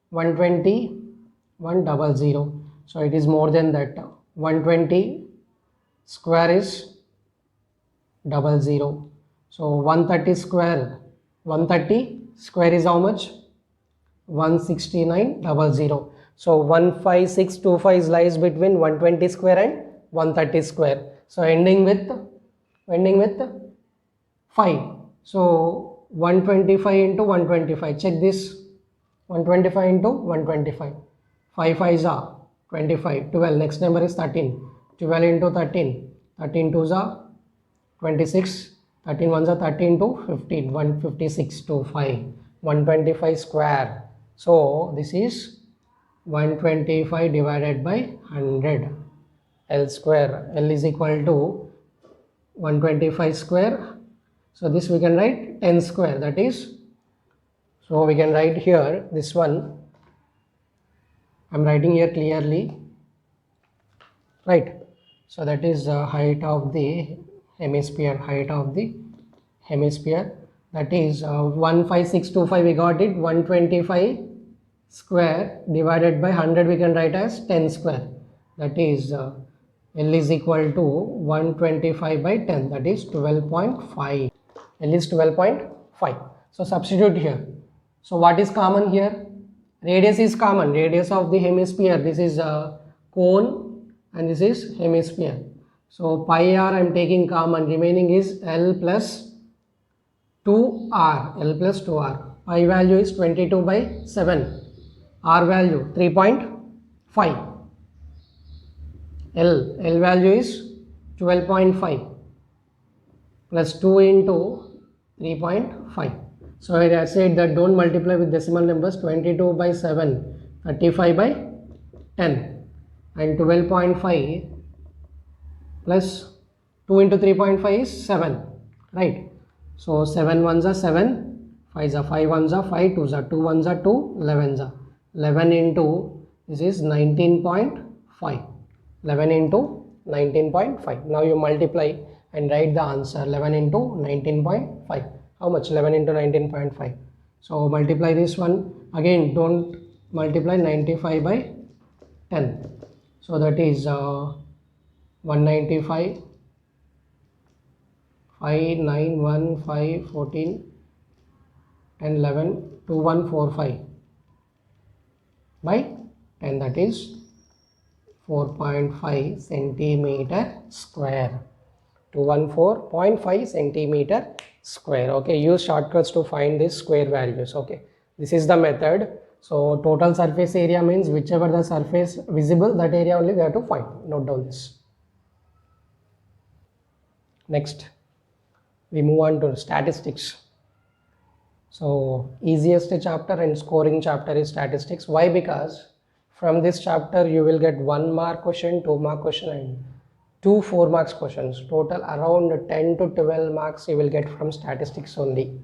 120, 100. So it is more than that. 120 square is 00. So 130 square is how much? 169.00. So 15625 lies between 120 square and 130 square. So ending with 5. So 125 into 125. Check this. 125 into 125. 5 5s are 25. 12. Next number is 13. 12 into 13. 13 2s are 26. 13 1s are 13 to 15. 156 to 5. 125 square. So this is 125 divided by 100. L square. L is equal to 125 square. So this we can write 10 square. That is, so we can write here this one. I am writing here clearly. right? So that is height of the hemisphere, that is 15625, we got it. 125 square divided by 100 we can write as 10 square, that is L is equal to 125 by 10, that is 12.5. L is 12.5. So substitute here. So what is common here? Radius is common, radius of the hemisphere, this is a cone and this is hemisphere. So pi r I am taking common, remaining is L plus 2r, L plus 2r. Pi value is 22 by 7, r value 3.5, L value is 12.5 plus 2 into 3.5. So I said that don't multiply with decimal numbers. 22 by 7, 35 by 10, and 12.5 plus 2 into 3.5 is 7, right? So 7 ones are 7, 5s are 5 ones are 5, 2s are 2 ones are 2, 11s are 11 into this is 19.5, 11 into 19.5. Now you multiply and write the answer. 11 into 19.5. How much? 11 into 19.5. So multiply this one. Again, don't multiply 95 by 10. So that is 195, 5, 9, 1, 5, 14, 10, 11, 2145 by 10, that is 4.5 centimeter square. 214.5 centimeter square. Okay, use shortcuts to find these square values. Okay, this is the method. So total surface area means whichever the surface visible, that area only we have to find. Note down this. Next we move on to statistics. So easiest chapter and scoring chapter is statistics. Why? Because from this chapter you will get 1 mark question, 2 mark question and 2 4 marks questions. Total around 10 to 12 marks you will get from statistics only.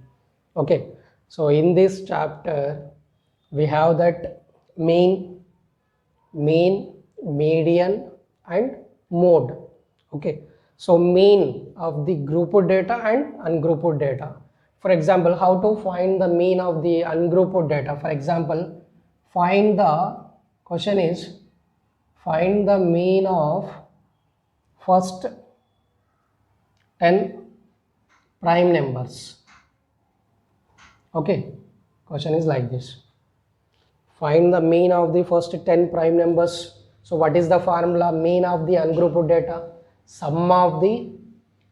Okay, so in this chapter we have that mean, median and mode. Okay, so mean of the grouped data and ungrouped data. For example, how to find the mean of the ungrouped data? For example, question is find the mean of first 10 prime numbers. Okay, question is like this. Find the mean of the first 10 prime numbers. So what is the formula? Mean of the ungrouped data, sum of the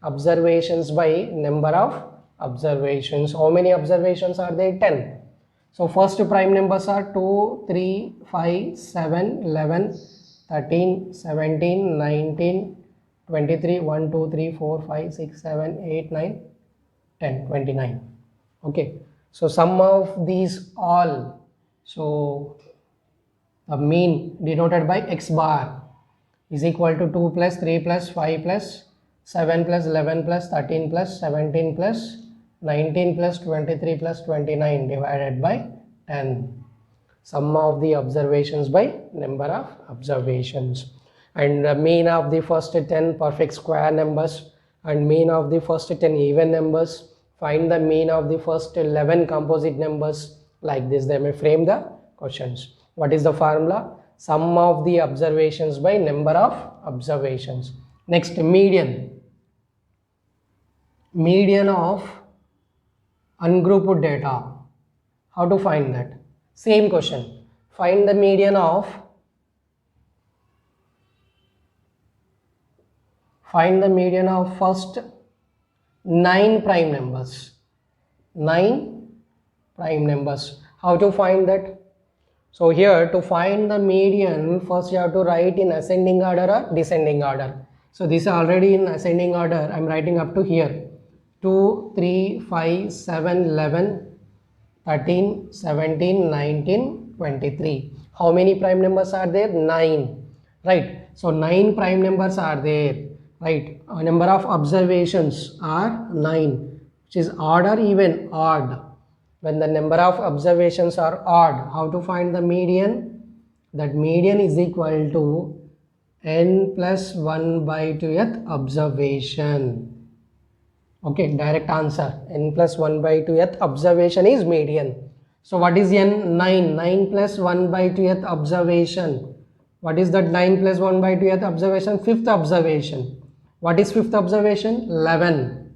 observations by number of observations. How many observations are there? 10. So first prime numbers are 2, 3, 5, 7, 11, 13, 17, 19, 23, 1, 2, 3, 4, 5, 6, 7, 8, 9, 10, 29. Okay, so sum of these all. So the mean denoted by x bar is equal to 2 plus 3 plus 5 plus 7 plus 11 plus 13 plus 17 plus 19 plus 23 plus 29 divided by 10. Sum of the observations by number of observations. And the mean of the first 10 perfect square numbers and mean of the first 10 even numbers. Find the mean of the first 11 composite numbers. Like this they may frame the questions. What is the formula? Sum of the observations by number of observations. Next, median. Median of ungrouped data. How to find that? Same question. Find the median of first 9 prime numbers. 9 prime numbers. How to find that? So here to find the median, first you have to write in ascending order or descending order. So this is already in ascending order. I am writing up to here. 2, 3, 5, 7, 11, 13, 17, 19, 23. How many prime numbers are there? 9. Right. So 9 prime numbers are there. Right. Number of observations are 9, which is odd or even? Odd. When the number of observations are odd, how to find the median? That median is equal to n plus 1 by 2th observation. Okay, direct answer. N plus 1 by 2th observation is median. So what is n? 9. 9 plus 1 by 2th observation. What is that 9 plus 1 by 2th observation? Fifth observation. What is fifth observation? 11.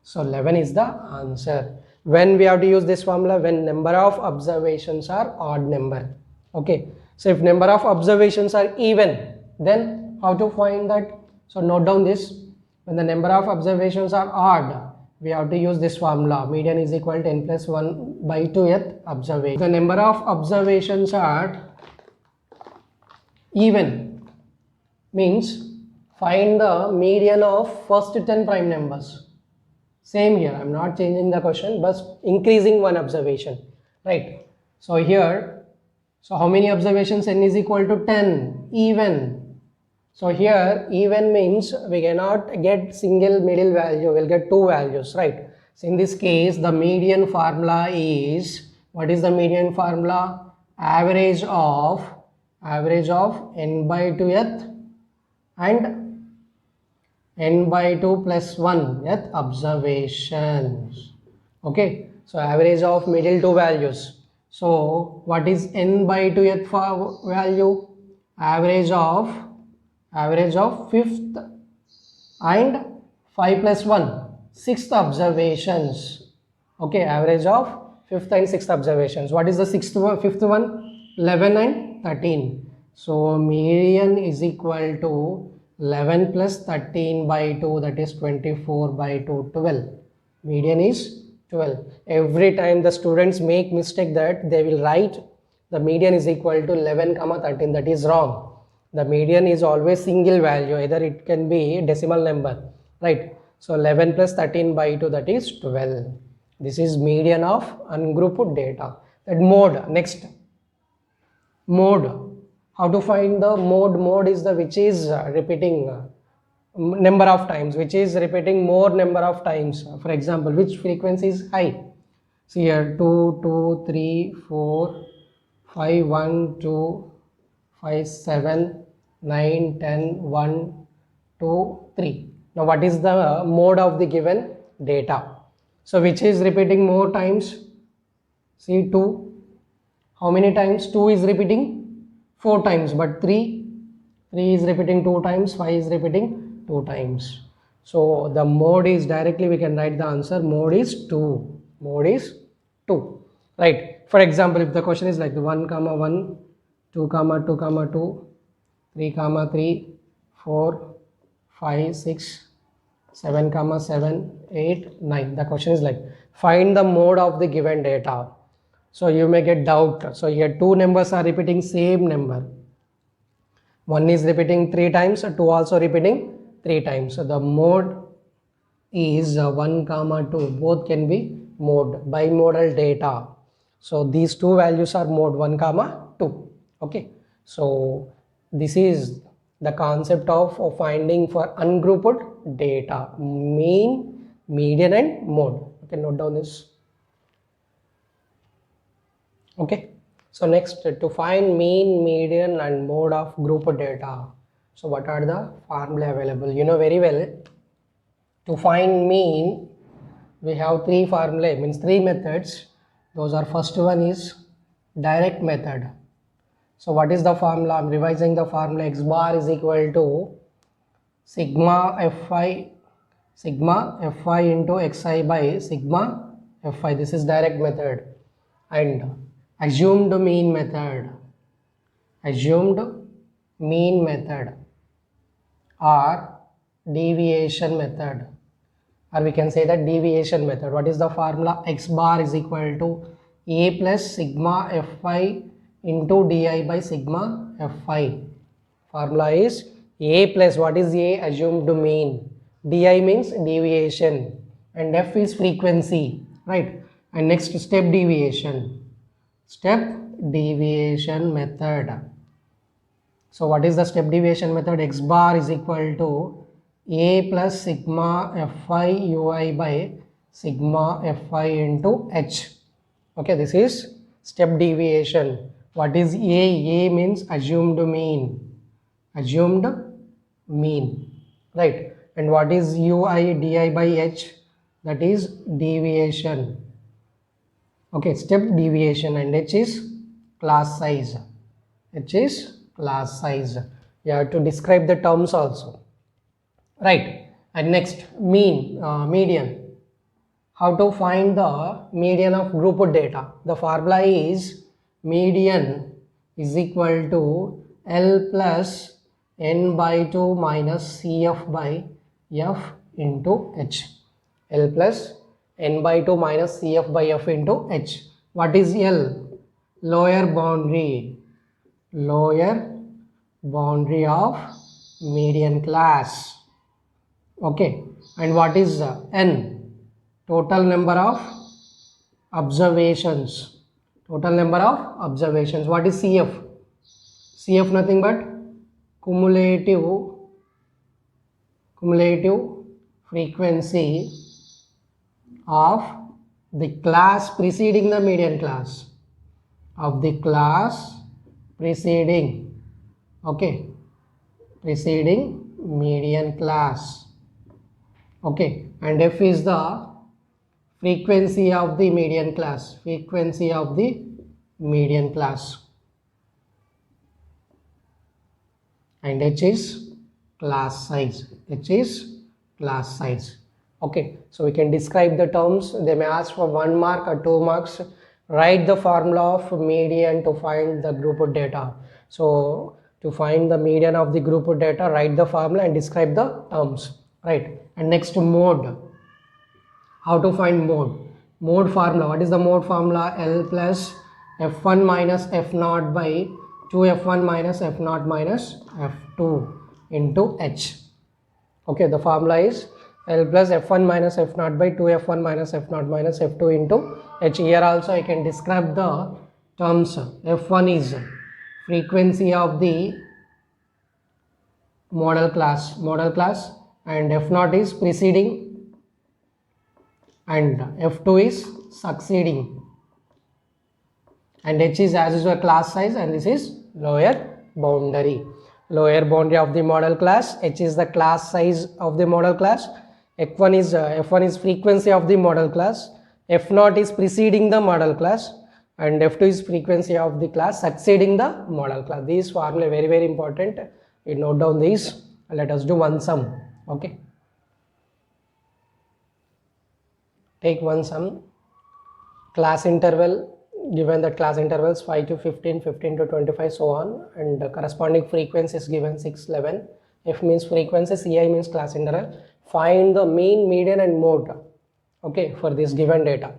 So 11 is the answer. When we have to use this formula? When number of observations are odd number. Okay. So if number of observations are even, then how to find that? So note down this. When the number of observations are odd, we have to use this formula. Median is equal to n plus 1 by 2th observation. The number of observations are even means find the median of first 10 prime numbers. Same here, I am not changing the question but increasing one observation, right? So here, so how many observations? N is equal to 10, even. So here even means we cannot get single middle value, we'll get two values, right? So in this case the median formula is, what is the median formula? Average of n by 2th and n by 2 plus 1th observations. Okay, so average of middle two values. So what is n by 2th value? Average of fifth and 5 plus 1 sixth observations. Okay, average of fifth and sixth observations. What is the fifth one? 11 and 13. So median is equal to 11 plus 13 by 2, that is 24 by 2, 12. Median is 12. Every time the students make mistake that they will write the median is equal to 11 comma 13. That is wrong. The median is always single value, either it can be decimal number, right? So 11 plus 13 by 2, that is 12. This is median of ungrouped data. That mode. Next, mode. How to find the mode? Mode is the which is repeating number of times, which is repeating more number of times. For example, which frequency is high? See here, 2, 2, 3, 4, 5, 1, 2, 5, 7, 9, 10, 1, 2, 3. Now what is the mode of the given data? So which is repeating more times? See 2. How many times? 2 is repeating 4 times, but 3 is repeating 2 times, 5 is repeating 2 times. So the mode is directly we can write the answer. Mode is 2. Mode is 2. Right. For example, if the question is like 1 comma 1, 2 comma 2 comma 2, 3 comma 3, 4, 5, 6, 7 comma 7, 8, 9. The question is like find the mode of the given data. So you may get doubt. So here two numbers are repeating same number. One is repeating 3 times, 2 also repeating 3 times. So the mode is 1 comma 2. Both can be mode, bimodal data. So these two values are mode 1 comma 2. Okay. So this is the concept of finding for ungrouped data, mean, median and mode. Okay, note down this. Okay, so next, to find mean, median and mode of grouped data. So what are the formulae available? You know very well, to find mean we have 3 formulae, means 3 methods. Those are, first one is direct method. So what is the formula? I am revising the formula. X bar is equal to sigma fi into xi by sigma fi. This is direct method. And assumed mean method or deviation method, or we can say that deviation method. What is the formula? X bar is equal to a plus sigma fi into di by sigma fi. Formula is a plus, what is a? Assumed mean. Di means deviation and f is frequency, right? And next, step deviation method. So what is the step deviation method? X bar is equal to a plus sigma fi ui by sigma fi into h. Okay, this is step deviation. What is a? A means assumed mean. Assumed mean, right? And what is ui di by h? That is deviation. Okay, step deviation. And h is class size. H is class size. You have to describe the terms also, right? And next, median. How to find the median of grouped data? The formula is median is equal to L plus n by 2 minus Cf by f into h. L plus n by 2 minus Cf by f into h. What is L? Lower boundary of median class. Okay, and what is n? Total number of observations. What is CF? CF nothing but cumulative frequency of the class preceding the median class. Preceding median class. Okay, and F is the frequency of the median class. And H is class size. Okay, so we can describe the terms. They may ask for 1 mark or 2 marks. Write the formula of median to find the grouped data. So to find the median of the grouped data, write the formula and describe the terms, right? And next, mode. How to find mode? Mode formula. What is the mode formula? L plus f1 minus f0 by 2f1 minus f0 minus f2 into h. Okay, the formula is L plus f1 minus f0 by 2f1 minus f0 minus f2 into h. Here also I can describe the terms. F1 is frequency of the model class, and f0 is preceding and f2 is succeeding, and h is as usual class size, and this is lower boundary of the model class. H is the class size of the model class. F1 is frequency of the model class. F0 is preceding the model class, and F2 is frequency of the class succeeding the model class. These formula very, very important. You note down these. Let us do one sum. Okay, take one sum. Class interval, given that class intervals 5 to 15, 15 to 25, so on, and the corresponding frequency is given 6, 11. F means frequency, Ci means class interval. Find the mean, median and mode, okay, for this given data.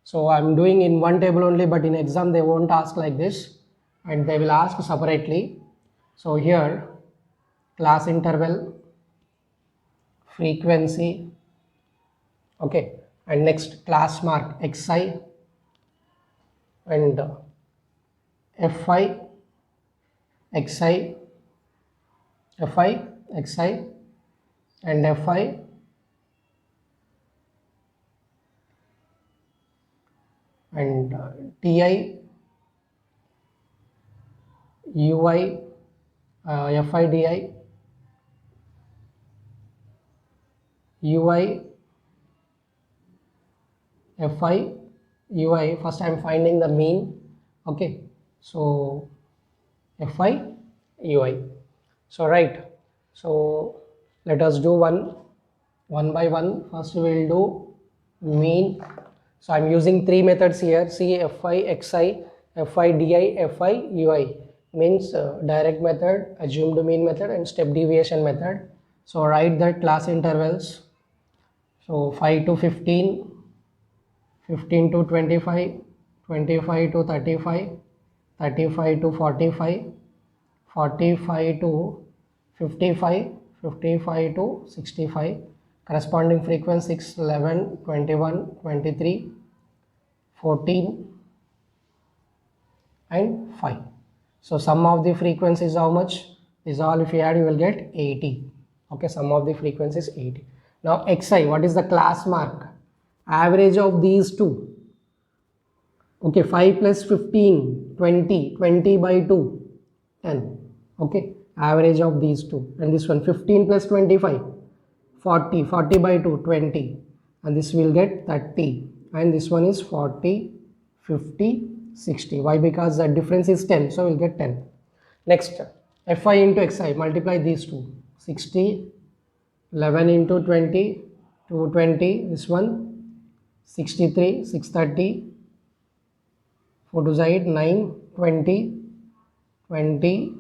So I'm doing in one table only, but in exam they won't ask like this, and they will ask separately. So here, class interval, frequency, okay, and next class mark xi, and fi, xi, and fi, and ti, ui, fi di, ui, fi, ui. First I am finding the mean. Okay, so fi, ui. So right, so let us do one by one. First we will do mean. So I am using 3 methods here. See, fi, xi, fi di, fi ui. Means direct method, assumed mean method, and step deviation method. So write that class intervals. So 5 to 15, 15 to 25, 25 to 35, 35 to 45, 45 to 55, 55 to 65. Corresponding frequency 6, 11, 21, 23, 14 and 5. So sum of the frequencies how much? Is all if you add you will get 80. Okay, sum of the frequencies 80. Now xi, what is the class mark? Average of these two. Okay, 5 plus 15, 20, 20 by 2, 10. Okay, average of these two. And this one 15 plus 25, 40, 40 by 2, 20, and this will get 30, and this one is 40, 50, 60. Why? Because the difference is 10, so we'll get 10. Next, fi into xi, multiply these two, 60, 11 into 20, 220, this one 63, 630, 4 to 8, 9, 20, 20,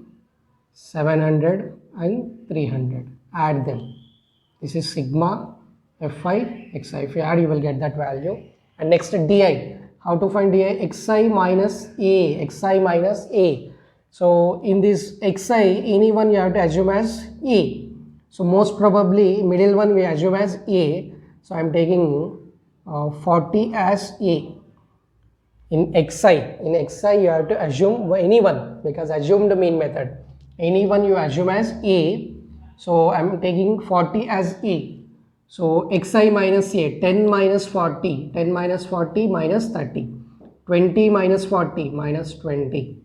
700 and 300. Add them. This is sigma fi xi. If you add, you will get that value. And next, di. How to find di? Xi minus a. Xi minus a. So in this xi, anyone you have to assume as a. So most probably middle one we assume as a. So I am taking 40 as a. In xi you have to assume anyone, because assumed mean method. Anyone you assume as a. So I am taking 40 as a. So xi minus a, 10 minus 40, 10 minus 40 minus 30, 20 minus 40 minus 20,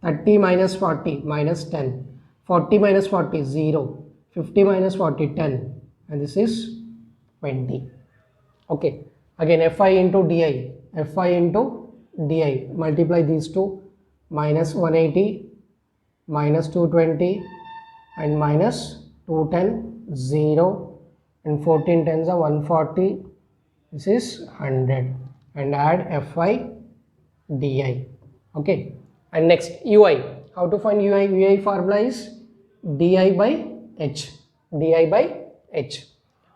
30 minus 40 minus 10, 40 minus 40 0, 50 minus 40 10, and this is 20. Okay, again fi into di, multiply these two, minus 180, minus 220 and minus 210, 0, and 14 tens are 140, this is 100, and add fi di. Okay, and next ui. How to find ui? Ui formula is di by h.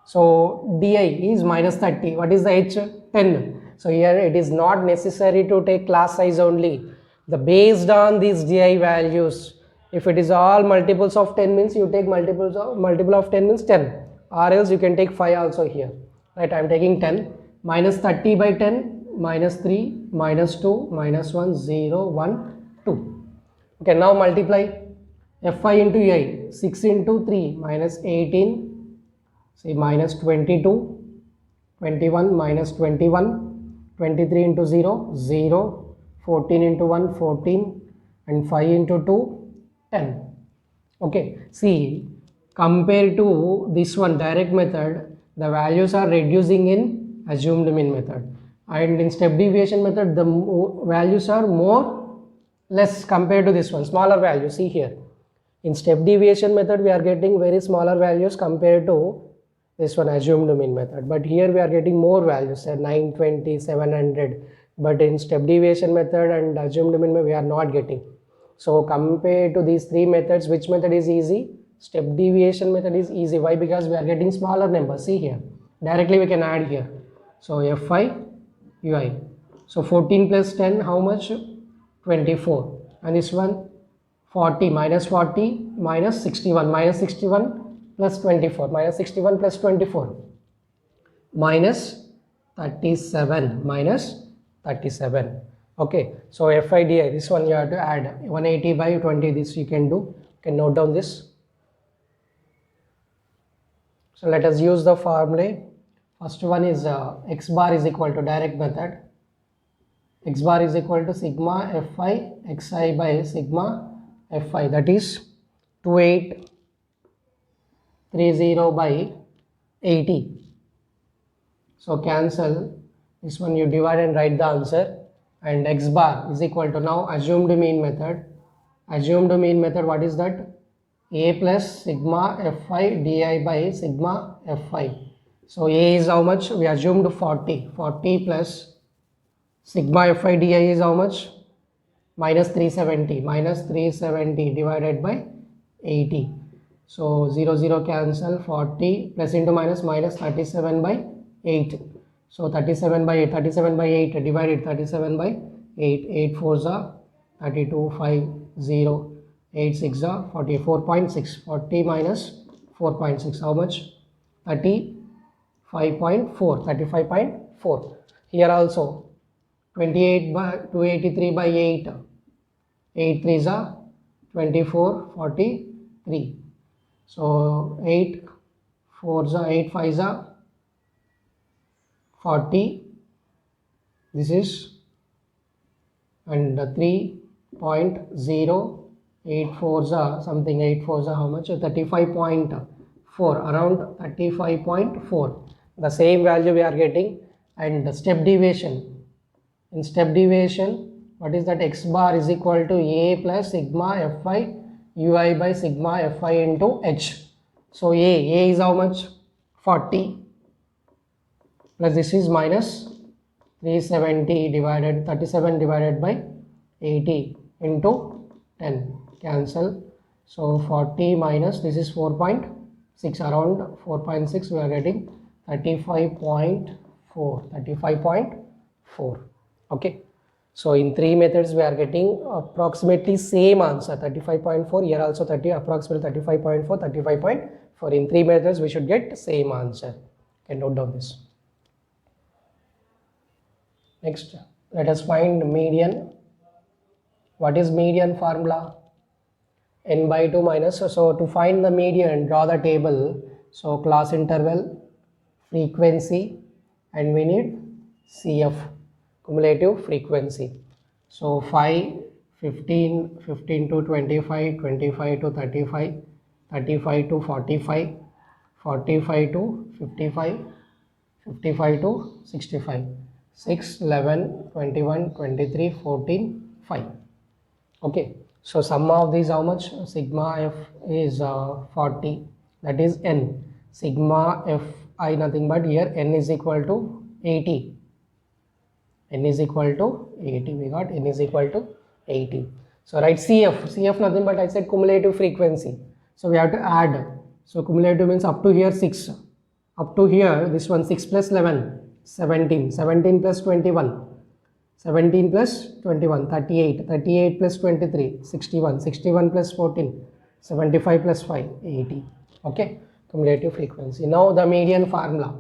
So di is minus 30. What is the h? 10. So here it is not necessary to take class size only. The based on these di values, if it is all multiples of 10 means you take multiple of 10 means 10, or else you can take 5 also here. Right, I am taking 10. Minus 30 by 10, minus 3, minus 2, minus 1, 0, 1, 2. Okay, now multiply fi into ui, 6 into 3, minus 18, say minus 22, 21, minus 21, 23 into 0, 0, 14 into 1, 14, and 5 into 2, 10. Okay, see, compared to this one direct method, the values are reducing in assumed mean method, and in step deviation method the values are less compared to this one, smaller values. See here, in step deviation method we are getting very smaller values compared to this one assumed mean method, but here we are getting more values, say 920, 700, but in step deviation method and assumed mean method we are not getting. So compared to these three methods, which method is easy? Step deviation method is easy. Why? Because we are getting smaller numbers. See here, directly we can add here. So fi ui, so 14 plus 10, how much? 24. And this one 40, minus 61, minus 61 plus 24, minus 61 plus 24, minus 37, minus 37. Okay, so fi di, this one you have to add 180 by 20, this you can do. You can note down this. So let us use the formula. First one is x bar is equal to direct method. X bar is equal to sigma fi xi by sigma fi, that is 2830 by 80. So cancel this one, you divide and write the answer. And x bar is equal to, now assumed mean method. Assumed mean method, what is that? A plus sigma fi di by sigma fi. So a is how much? We assumed 40. 40 plus sigma fi di is how much? Minus 370. Minus 370 divided by 80. So 0, 0 cancel. 40 plus into minus, minus 37 by 8. So 37 by 8, 37 by 8 divided 37 by 8, 8 4s are 32, 5, 0, 8 6 are 44.6, 40 minus 4.6, how much? 35.4, 35.4. Here also 28 by 283 by 8, 8 3s are 24, 43. So 8 4s are 8 5s are 40, this is, and 3.0 8 fours are something, 8 fours are how much? 35.4, around 35.4. The same value we are getting. And the step deviation. In step deviation, what is that? X bar is equal to A plus sigma Fi ui by sigma Fi into H. So A is how much? 40 plus this is minus 370 divided 37 divided by 80 into 10, cancel. So 40 minus this is 4.6, around 4.6 we are getting 35.4. Okay, so in three methods we are getting approximately same answer, 35.4. Here also approximately 35.4, 35.4. In three methods we should get same answer. Okay, note down this. Next, let us find median. What is median formula? N by 2 minus. So to find the median, draw the table. So class interval, frequency, and we need CF, cumulative frequency. So 5, 15, 15 to 25, 25 to 35, 35 to 45, 45 to 55, 55 to 65. 6, 11, 21, 23, 14, 5. Okay, so sum of these how much? Sigma F is 40, that is N. Sigma Fi nothing but here N is equal to 80. N is equal to 80. We got N is equal to 80. So write CF nothing but I said cumulative frequency. So we have to add. So cumulative means up to here 6. Up to here this one 6 plus 11. 17 plus 21, 17 plus 21, 38, 38 plus 23, 61, 61 plus 14, 75 plus 5, 80. Okay, cumulative frequency. Now the median formula.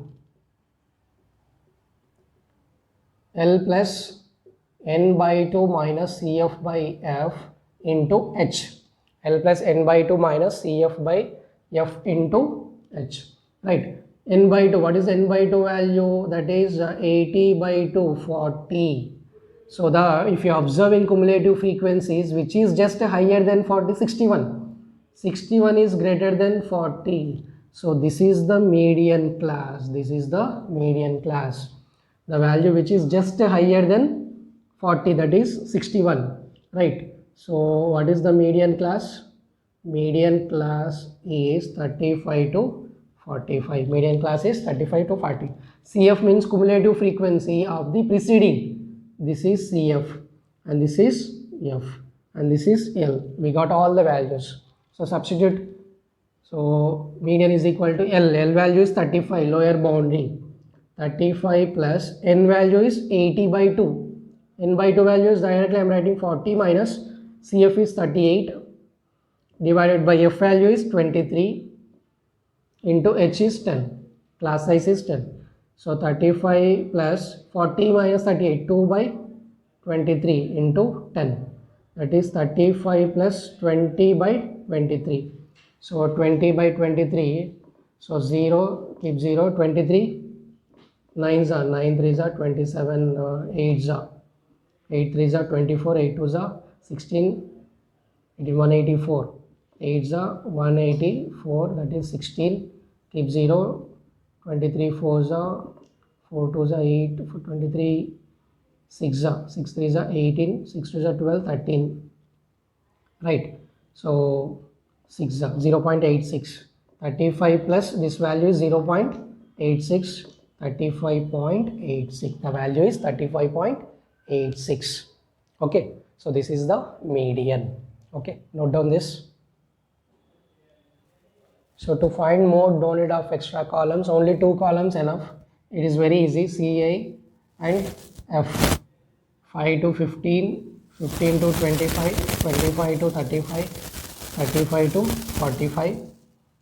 L plus N by 2 minus CF by F into H. L plus N by 2 minus CF by F into H. Right. N by 2, what is N by 2 value? That is 80 by 2, 40. So if you observe in cumulative frequencies, which is just higher than 40, 61. 61 is greater than 40. So this is the median class. This is the median class. The value which is just higher than 40, that is 61. Right. So what is the median class? Median class is 35 to 45. Median class is 35 to 40. CF means cumulative frequency of the preceding. This is CF and this is F and this is L. We got all the values. So substitute. So median is equal to L. L value is 35, lower boundary. 35 plus N value is 80 by 2. N by 2 value is directly I am writing 40 minus CF is 38 divided by F value is 23 into H is 10. Class size is 10. So 35 plus 40 minus 38, 2 by 23 into 10. That is 35 plus 20 by 23. So 20 by 23. So 0, keep 0, 23. 9s are 9 3s are 27, 8s are 8 3s are 24, 8 2s are 16, 184. 8s are 184, that is 16. Keep 0. 23 4s are 4 2s are 8, 23 6 are 6 3s are 18, 6 2s are 12, 13. Right. So 6 are 0.86. 35 plus this value is 0.86. 35.86. The value is 35.86. Okay. So this is the median. Okay. Note down this. So to find mode, don't need of extra columns, only 2 columns enough. It is very easy, CA and F. 5 to 15, 15 to 25, 25 to 35, 35 to 45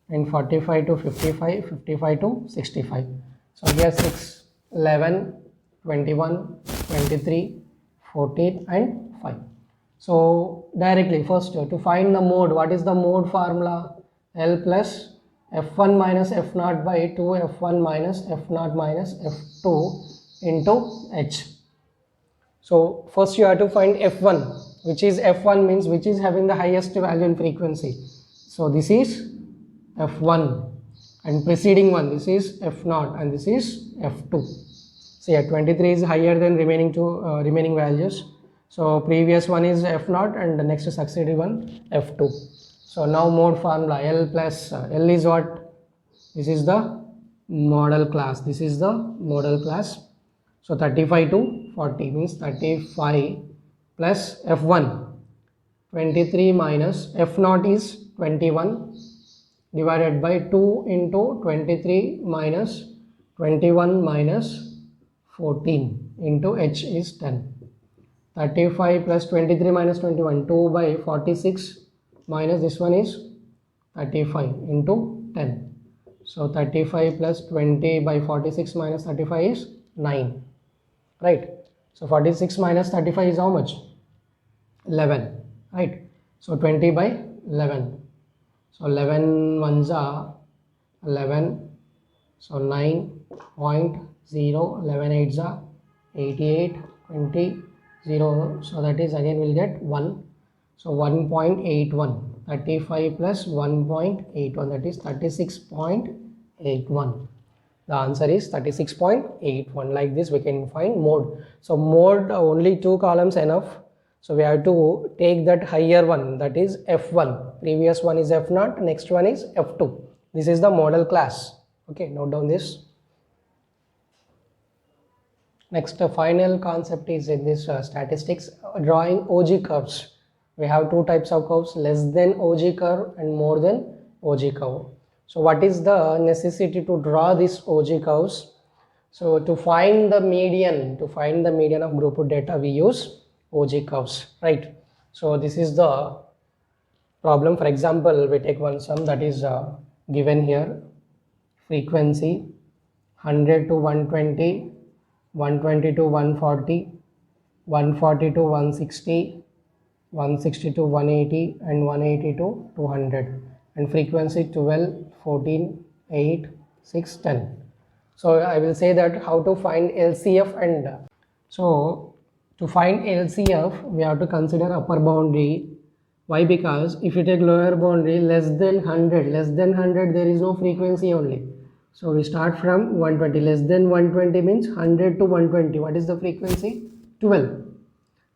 and 45 to 55, 55 to 65. So here 6, 11, 21, 23, 14 and 5. So directly first to find the mode, what is the mode formula? L plus F1 minus F0 by 2 F1 minus F0 minus F2 into H. So first you have to find F1. which is F1 means which is having the highest value in frequency. So this is F1 and preceding one, this is F0 and this is F2. So yeah, 23 is higher than remaining two remaining values. So previous one is F0 and the next succeeding one F2. So now mode formula L plus L is what? This is the model class. This is the model class. So 35 to 40 means 35 plus F1 23 minus F0 is 21 divided by 2 into 23 minus 21 minus 14 into H is 10. 35 plus 23 minus 21, 2 by 46 minus this one is 35 into 10. So 35 plus 20 by 46 minus 35 is 9, right? So 46 minus 35 is how much? 11, right? So 20 by 11. So 11 ones are 11. So 9.0, 11 eights are 88, 20, 0. So that is again we'll get 1. So 1.81. 35 plus 1.81, that is 36.81. The answer is 36.81. Like this we can find mode. So mode only 2 columns enough. So we have to take that higher one, that is F1. Previous one is F0, next one is F2. This is the model class. Okay, note down this. Next, final concept is in this statistics, drawing OG curves. We have two types of curves, less than OG curve and more than OG curve. So what is the necessity to draw these OG curves? So to find the median, of group data, we use OG curves, right? So this is the problem. For example, we take one sum that is given here. Frequency 100 to 120, 120 to 140, 140 to 160, 160 to 180 and 180 to 200, and frequency 12, 14, 8, 6, 10. So I will say that how to find LCF, and so to find LCF we have to consider upper boundary. Why? Because if you take lower boundary less than 100, there is no frequency only. So we start from 120, less than 120 means 100 to 120. What is the frequency? 12.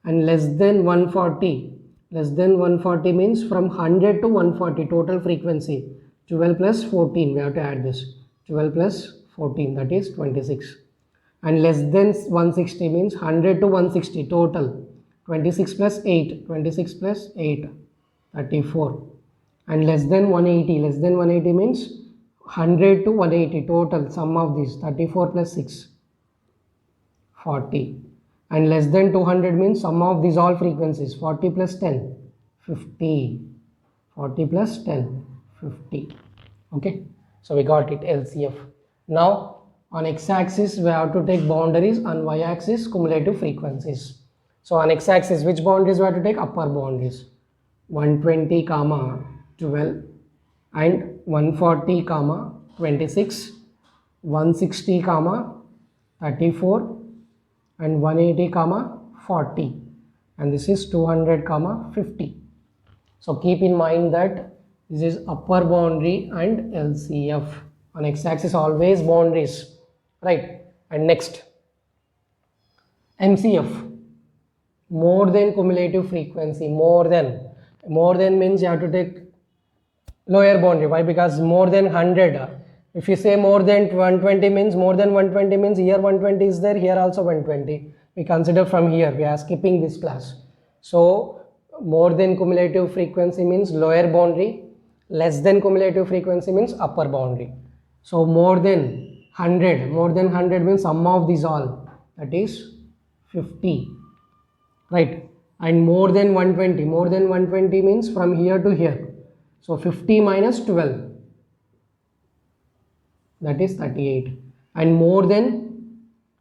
And less than 140 means from 100 to 140 total frequency. 12 plus 14, we have to add this. 12 plus 14, that is 26. And less than 160 means 100 to 160 total. 26 plus 8, 34. And less than 180 means 100 to 180 total, sum of these, 34 plus 6, 40. And less than 200 means sum of these all frequencies, 40 plus 10, 50. 40 plus 10, 50. Okay, so we got it, LCF. Now on x-axis we have to take boundaries, on y-axis cumulative frequencies. So on x-axis which boundaries we have to take? Upper boundaries, 120 comma 12 and 140 comma 26, 160 comma 34 and 180 comma 40, and this is 200 comma 50. So keep in mind that this is upper boundary and LCF. On x-axis always boundaries, right? And next, MCF, more than cumulative frequency. More than means you have to take lower boundary. Why? Because more than 100. If you say more than 120 means here 120 is there, here also 120. We consider from here, we are skipping this class. So more than cumulative frequency means lower boundary, less than cumulative frequency means upper boundary. So more than 100 means sum of these all, that is 50, right? And more than 120 means from here to here. So 50 minus 12, that is 38. And more than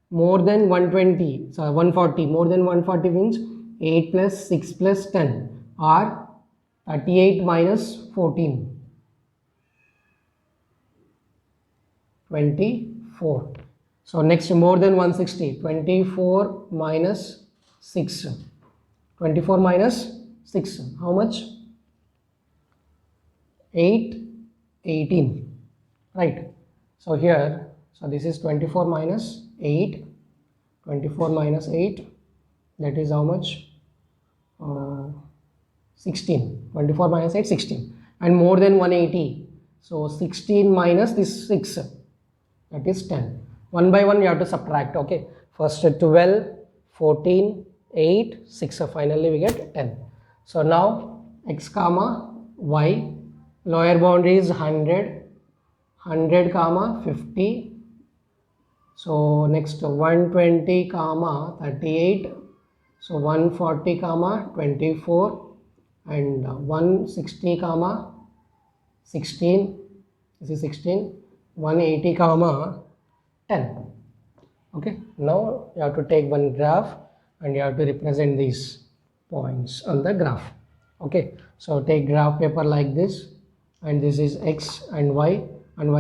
120, so 140, more than 140 means 8 plus 6 plus 10 or 38 minus 14, 24. So next, more than 160, 24 minus 6, 24 minus 6, how much? 8, 18, right? So here, so this is 24 minus 8, 24 minus 8, that is how much? 16, 24 minus 8, 16, and more than 180, so 16 minus this 6, that is 10. One by one you have to subtract, okay? First 12, 14, 8, 6, so finally we get 10. So now x comma y, lower boundary is 100, 100 comma 50, so next 120 comma 38, so 140 comma 24, and 160 comma 16, this is 16, 180 comma 10. Okay, now you have to take one graph and you have to represent these points on the graph. Okay, so take graph paper like this, and this is x and y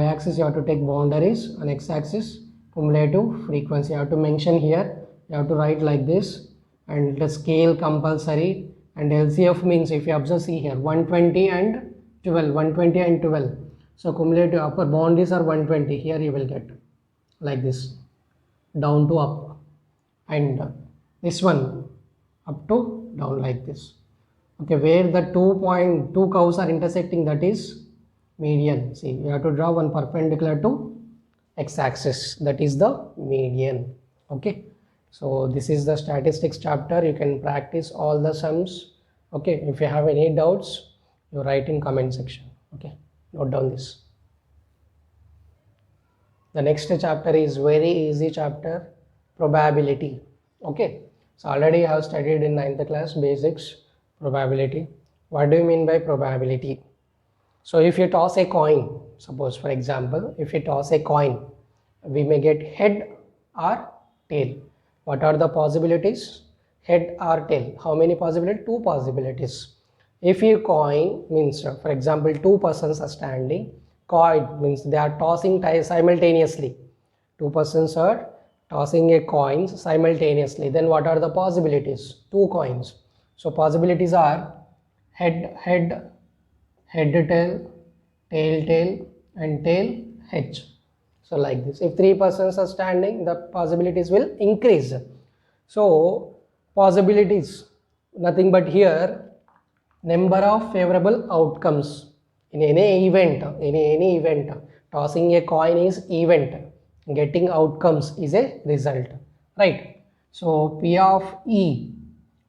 axis you have to take boundaries, on x axis cumulative frequency you have to mention here, you have to write like this, and the scale compulsory, and LCF means if you observe, see here 120 and 12, 120 and 12, so cumulative upper boundaries are 120, here you will get like this down to up, and this one up to down like this. Okay, where the 2 curves are intersecting, that is median. See, you have to draw one perpendicular to x-axis, that is the median. Okay, so this is the statistics chapter. You can practice all the sums. Okay, if you have any doubts, you write in comment section. Okay, note down this. The next chapter is very easy chapter, probability. Okay, so already I have studied in 9th class basics, probability. What do you mean by probability? So if you toss a coin, suppose for example, if you toss a coin, we may get head or tail. What are the possibilities? Head or tail. How many possibilities? 2 possibilities. If you coin means, for example, 2 persons are standing, coin means they are tossing simultaneously. 2 persons are tossing a coin simultaneously. Then what are the possibilities? 2 coins. So possibilities are head, head, head, tail, tail, tail, and tail, head. So like this. If 3 persons are standing, the possibilities will increase. So possibilities, nothing but here, number of favorable outcomes in any event, any event. Tossing a coin is event, getting outcomes is a result, right? So P of E,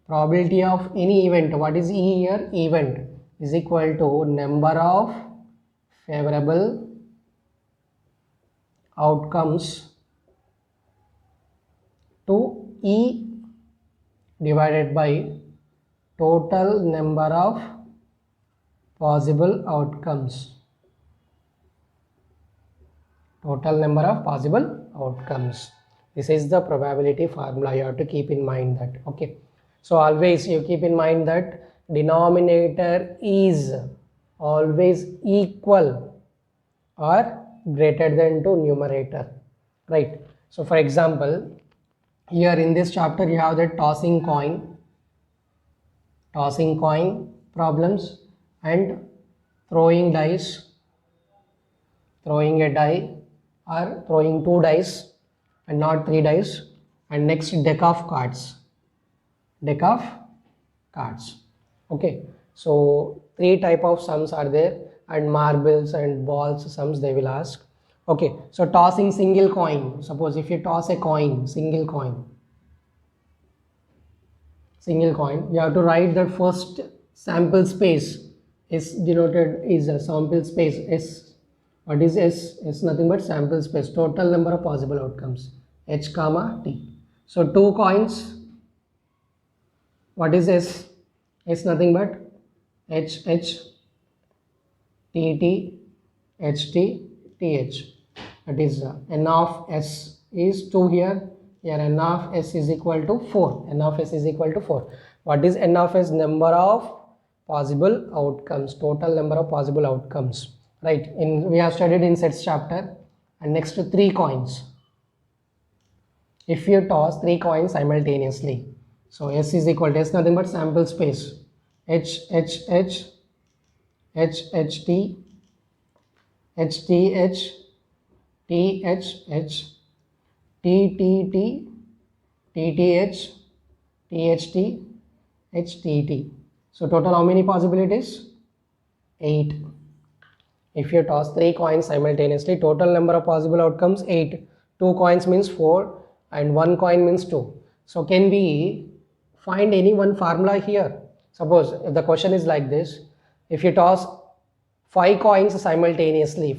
probability of any event, what is E here? Event is equal to number of favorable outcomes to E divided by total number of possible outcomes. Total number of possible outcomes. This is the probability formula. You have to keep in mind that. Okay, so always you keep in mind that denominator is always equal or greater than to numerator, right? So for example, here in this chapter you have the tossing coin problems, and throwing dice, throwing a die or throwing 2 dice and not 3 dice, and next deck of cards. Okay, so 3 type of sums are there, and marbles and balls sums they will ask. Okay, so tossing single coin, suppose if you toss a coin, single coin, you have to write that first sample space is denoted is a sample space S. What is S? S nothing but sample space, total number of possible outcomes, H comma T. So 2 coins, what is S? S nothing but H, H, T, T, H, T, T, H. That is N of S is 2 here. Here N of S is equal to 4. N of S is equal to 4. What is N of S? Number of possible outcomes, total number of possible outcomes, right? We have studied in sets chapter. And next to 3 coins. If you toss 3 coins simultaneously, So S is equal to S nothing but sample space. H H H H H T H T H T H H T T T T T H T H T H T T. So total how many possibilities? 8. If you toss 3 coins simultaneously, total number of possible outcomes 8. 2 coins means 4 and 1 coin means 2. So can we find any one formula here? Suppose if the question is like this, if you toss 5 coins simultaneously,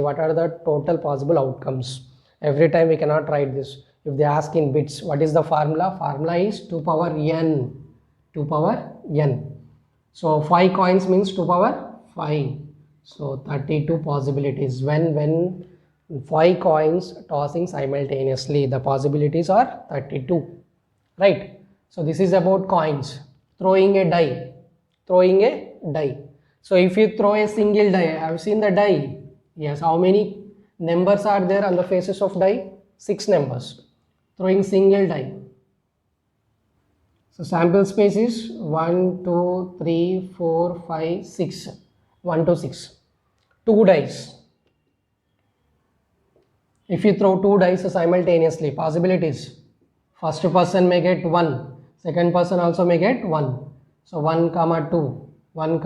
what are the total possible outcomes? Every time we cannot write this. If they ask in bits, what is the formula? Formula is 2 power n. 2 power n. So 5 coins means 2 power 5. So 32 possibilities. When 5 coins tossing simultaneously, the possibilities are 32. Right? So this is about coins. Throwing a die. So if you throw a single die, I have seen the die. Yes, how many numbers are there on the faces of die? 6 numbers. Throwing single die. So sample space is 1, 2, 3, 4, 5, 6. 1 to 6. 2 dice. If you throw 2 dice simultaneously, possibilities. First person may get 1. Second person also may get 1. So 1, 2, 1,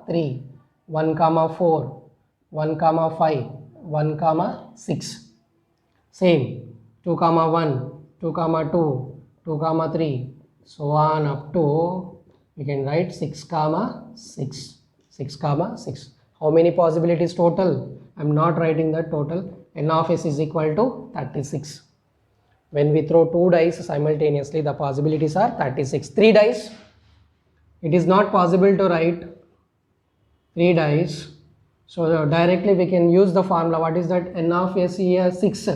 3, 1, 4, 1, 5, 1, 6. Same. 2, 1, 2, 2, 2, 3. So on up to, we can write 6, 6. 6, 6. How many possibilities total? I am not writing the total. N of S is equal to 36. When we throw 2 dice simultaneously, the possibilities are 36. 3 dice, it is not possible to write 3 dice. So directly we can use the formula. What is that? N of S here 6.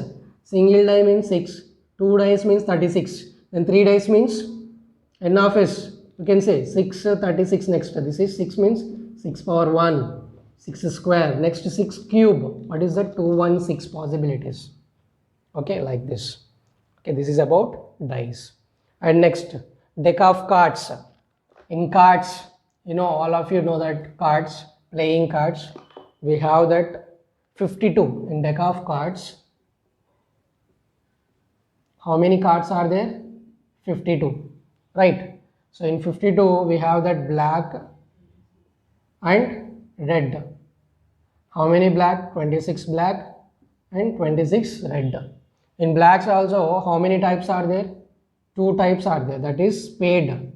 Single die means 6. 2 dice means 36. Then 3 dice means N of S. You can say 6, 36 next. This is 6 means 6 power 1. 6 square. Next 6 cube. What is that? 216 possibilities. Okay, like this. Okay, this is about dice. And next, deck of cards. In cards, you know, all of you know that cards, playing cards, we have that 52 in deck of cards. How many cards are there? 52, right? So in 52 we have that black and red. How many black? 26 black and 26 red. In blacks also, how many types are there? 2 types are there, that is spade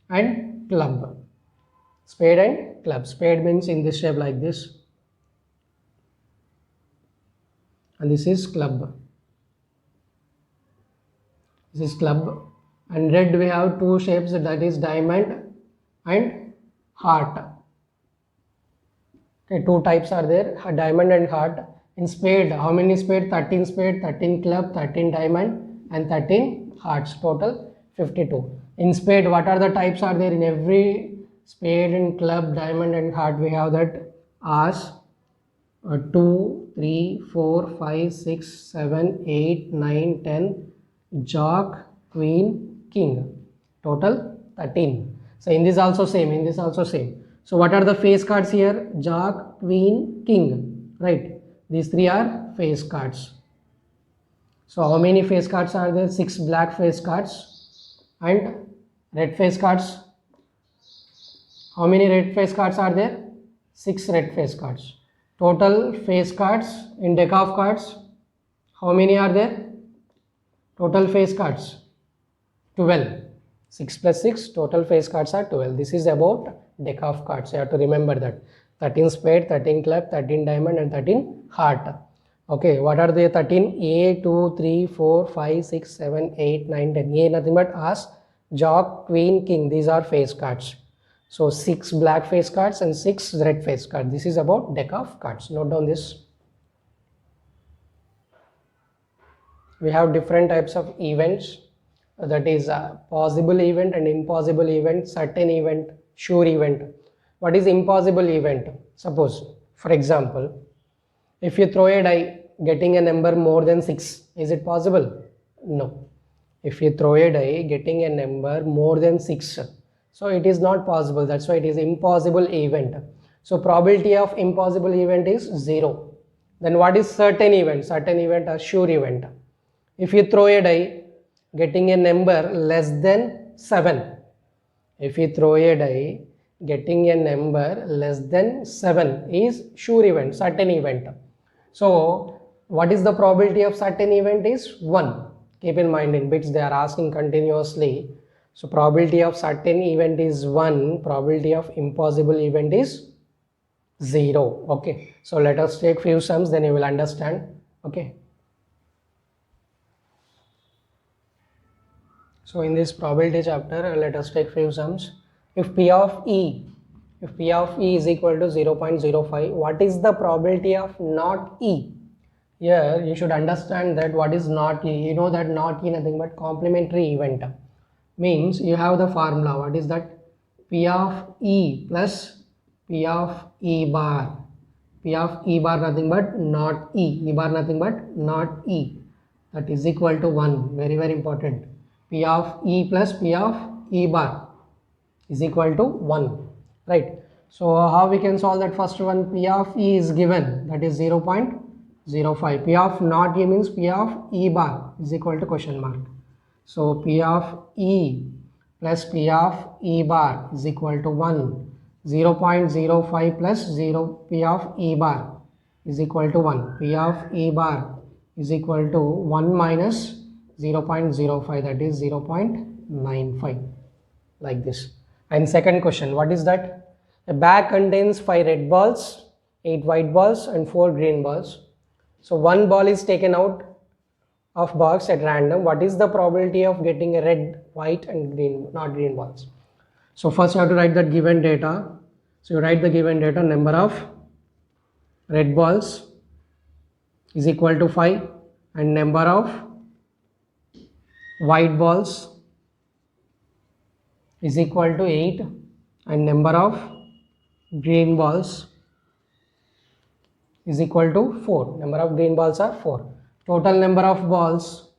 and club. Spade and club. Spade means in this shape like this, and this is club. This is club. And red we have 2 shapes, that is diamond and heart. Okay, 2 types are there, diamond and heart. In spade, how many spade? 13 spade, 13 club, 13 diamond and 13 hearts. Total 52. In spade, what are the types are there? In every spade and club, diamond and heart, we have that as 2, 3, 4, 5, 6, 7, 8, 9, 10, jack, queen, king. Total 13. So in this also same, So what are the face cards here? Jack, queen, king, right? These 3 are face cards. So how many face cards are there? 6 black face cards and red face cards. How many red face cards are there? 6 red face cards. Total face cards in deck of cards, how many are there? Total face cards 12. 6 plus 6, total face cards are 12. This is about deck of cards. You have to remember that. 13 spade, 13 club, 13 diamond and 13 heart. Okay, what are the 13? A, 2, 3, 4, 5, 6, 7, 8, 9, 10. A nothing but as, jack, queen, king. These are face cards. So 6 black face cards and 6 red face cards. This is about deck of cards. Note down this. We have different types of events. That is a possible event and impossible event, certain event, sure event. What is impossible event? Suppose, for example, if you throw a die getting a number more than 6, is it possible? No. If you throw a die getting a number more than 6, so it is not possible, that's why it is impossible event. So probability of impossible event is 0. Then what is certain event? Certain event or sure event. If you throw a die getting a number less than 7, if you throw a die getting a number less than 7 is sure event, certain event. So what is the probability of certain event is 1. Keep in mind, in bits they are asking continuously. So probability of certain event is 1, probability of impossible event is 0. Okay, so let us take few sums, then you will understand. Okay, so in this probability chapter, let us take few sums. If P of E is equal to 0.05, what is the probability of not E? Here you should understand that what is not E. You know that not E nothing but complementary event. Means you have the formula. What is that? P of E plus P of E bar. P of E bar nothing but not E. E bar nothing but not E. That is equal to 1. Very, very important. P of E plus P of E bar is equal to 1. Right. So how we can solve that first one? P of E is given, that is 0.05. P of not E means P of E bar is equal to question mark. So P of E plus P of E bar is equal to 1. 0.05 plus 0 P of E bar is equal to 1. P of E bar is equal to 1 minus 0.05, that is 0.95, like this. And second question, what is that? A bag contains 5 red balls, 8 white balls and 4 green balls. So one ball is taken out of box at random. What is the probability of getting a red, white and green, not green balls? So first you have to write that given data. So you write the given data, number of red balls is equal to 5 and number of white balls is equal to 8 and number of green balls is equal to 4. Number of green balls are 4. Total number of balls,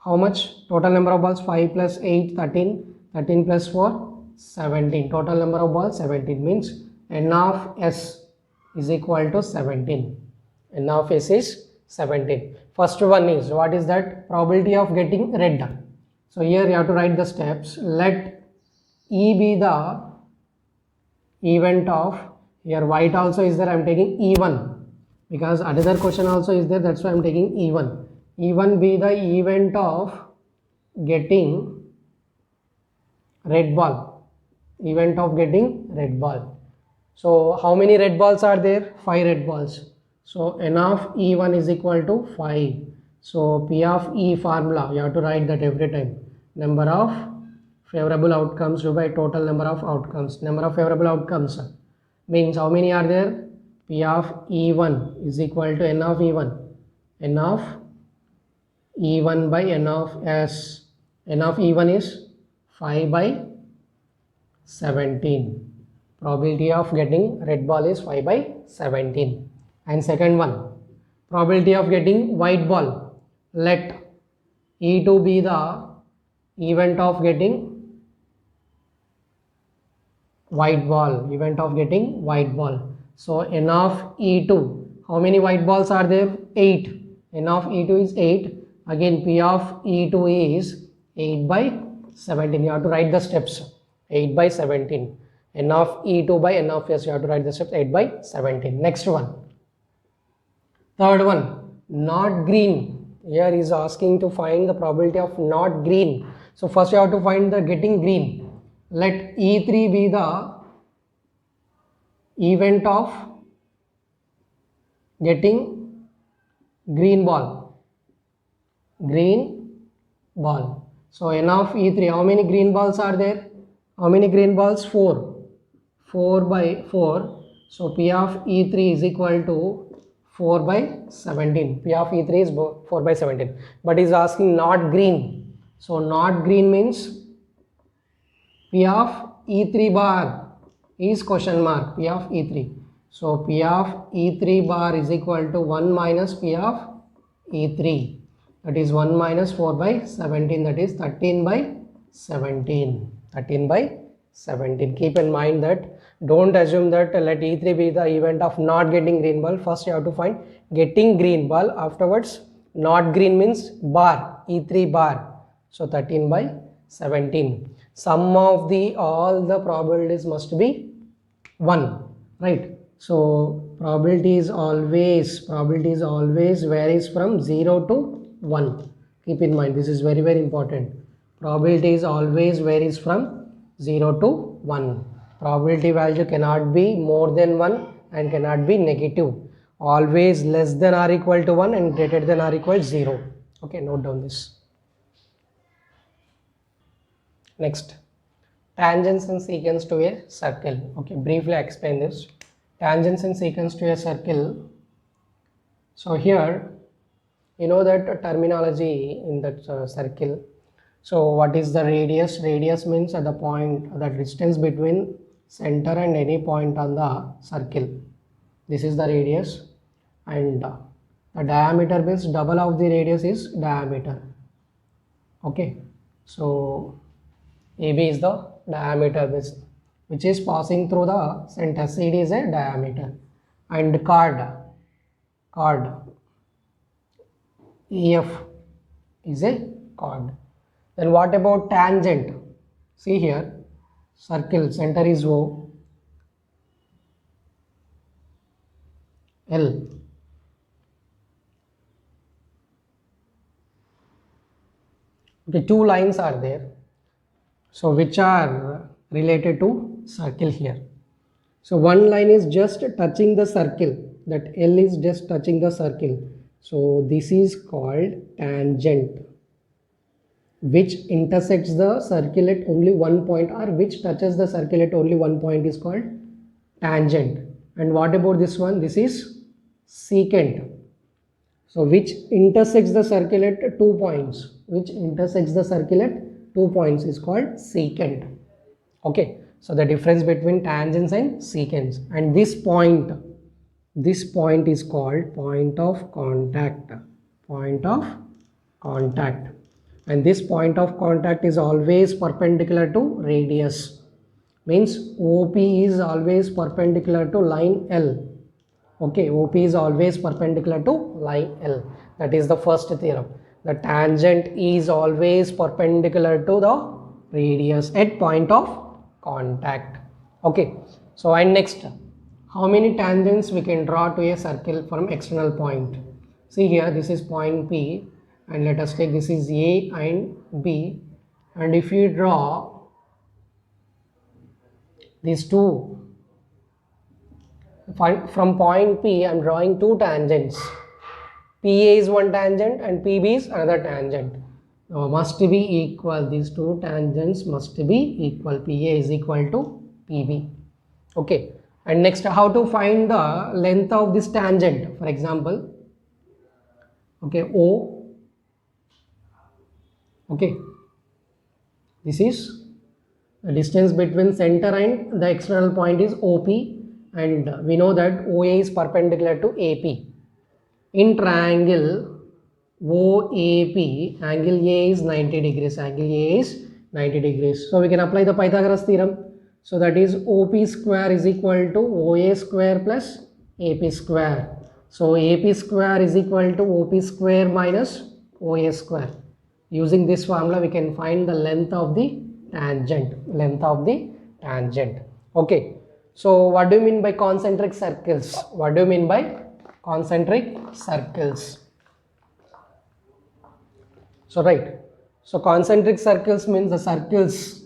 how much? Total number of balls 5 plus 8, 13, 13 plus 4, 17. Total number of balls 17, means N of S is equal to 17. N of S is 17. First one is, what is that? Probability of getting red. So here you have to write the steps. Let E be the event of, here white also is there, I am taking E1 because another question also is there, that's why I am taking E1. E1 be the event of getting red ball. Event of getting red ball. So how many red balls are there? 5 red balls. So N of E1 is equal to 5. So P of E formula, you have to write that every time. Number of favorable outcomes by total number of outcomes. Number of favorable outcomes means how many are there? P of E1 is equal to N of E1. N of E1 by N of S. N of E1 is 5 by 17. Probability of getting red ball is 5 by 17. And second one, probability of getting white ball. Let E2 be the event of getting white ball. Event of getting white ball. So N of E2, how many white balls are there? 8. N of E2 is 8. Again P of E2 is 8 by 17. You have to write the steps. 8 by 17. N of E2 by N of S, you have to write the steps 8 by 17. Next one. Third one, not green. Here is asking to find the probability of not green. So first you have to find the getting green. Let E3 be the event of getting green ball. Green ball. So N of E3, how many green balls are there? How many green balls? 4. 4 by 4. So P of E3 is equal to 4 by 17. P of E3 is 4 by 17. But is asking not green. So not green means P of E3 bar is question mark. P of E3. So P of E3 bar is equal to 1 minus P of E3, that is 1 minus 4 by 17, that is 13 by 17. 13 by 17. Keep in mind that don't assume that let E3 be the event of not getting green ball. First you have to find getting green ball, afterwards not green means bar, E3 bar. So 13 by 17. Sum of the all the probabilities must be 1, right? So probability is always varies from 0 to 1. Keep in mind, this is very important. Probability is always varies from 0 to 1. Probability value cannot be more than 1 and cannot be negative. Always less than or equal to 1 and greater than or equal to 0. Okay, note down this. Next, tangents and secants to a circle. Okay, briefly explain this. Tangents and secants to a circle. So here, you know that terminology in that circle. So what is the radius? Radius means at the point, the distance between center and any point on the circle. This is the radius, and the diameter means double of the radius is diameter. Okay, so AB is the diameter which is passing through the center. CD is a diameter, and chord EF is a chord. Then what about tangent? See here, circle center is O, L. Okay, two lines are there. So which are related to circle here. So one line is just touching the circle, that L is just touching the circle. So this is called tangent, which intersects the circle at only one point, or which touches the circle at only one point is called tangent. And what about this one? This is secant. So which intersects the circle at 2 points, which intersects the circle at 2 points is called secant. Okay, so the difference between tangents and secants. And this point is called point of contact. Point of contact. And this point of contact is always perpendicular to radius. Means OP is always perpendicular to line L. Okay, OP is always perpendicular to line L. That is the first theorem. The tangent is always perpendicular to the radius at point of contact. Okay, so and next, how many tangents we can draw to a circle from external point? See here, this is point P, and let us take this is A and B, and if you draw these two from point P, I am drawing two tangents. PA is one tangent and PB is another tangent. Now must be equal. These two tangents must be equal. PA is equal to PB. Okay. And next, how to find the length of this tangent? For example, okay, O. Okay. This is the distance between center and the external point is OP, and we know that OA is perpendicular to AP. In triangle OAP, angle A is 90 degrees. Angle A is 90 degrees. So we can apply the Pythagoras theorem. So that is OP square is equal to OA square plus AP square. So AP square is equal to OP square minus OA square. Using this formula, we can find the length of the tangent. Length of the tangent. Okay. So what do you mean by concentric circles? What do you mean by concentric circles? So right, so concentric circles means the circles,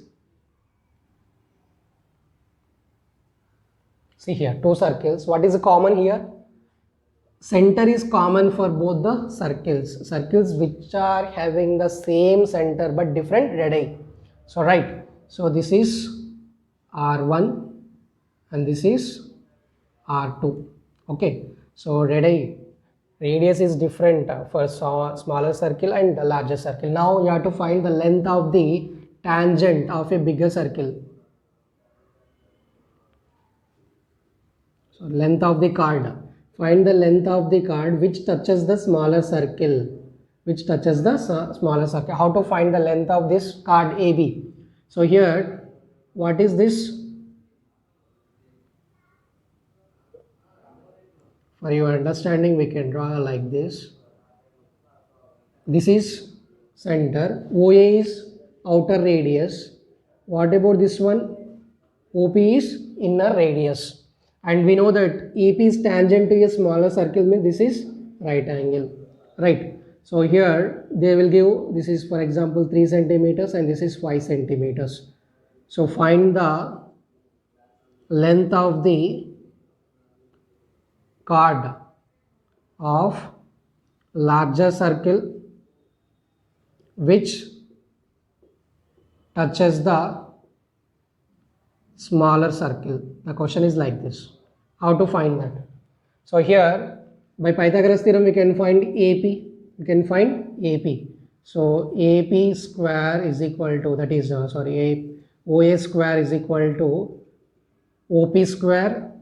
see here, two circles. What is common here? Center is common for both the circles. Circles which are having the same center but different radii. So right, so this is R1 and this is R2. Okay. So radius is different for smaller circle and larger circle. Now you have to find the length of the tangent of a bigger circle. So length of the chord. Find the length of the card which touches the smaller circle. Which touches the smaller circle. How to find the length of this card AB? So here, what is this? For your understanding, we can draw like this. This is center. OA is outer radius. What about this one? OP is inner radius. And we know that AP is tangent to a smaller circle, means this is right angle. Right. So here they will give, this is for example 3 centimeters and this is 5 centimeters. So find the length of the chord of larger circle which touches the smaller circle. The question is like this. How to find that? So here by Pythagoras theorem we can find AP. We can find AP. So AP square is equal to, that is OA square is equal to OP square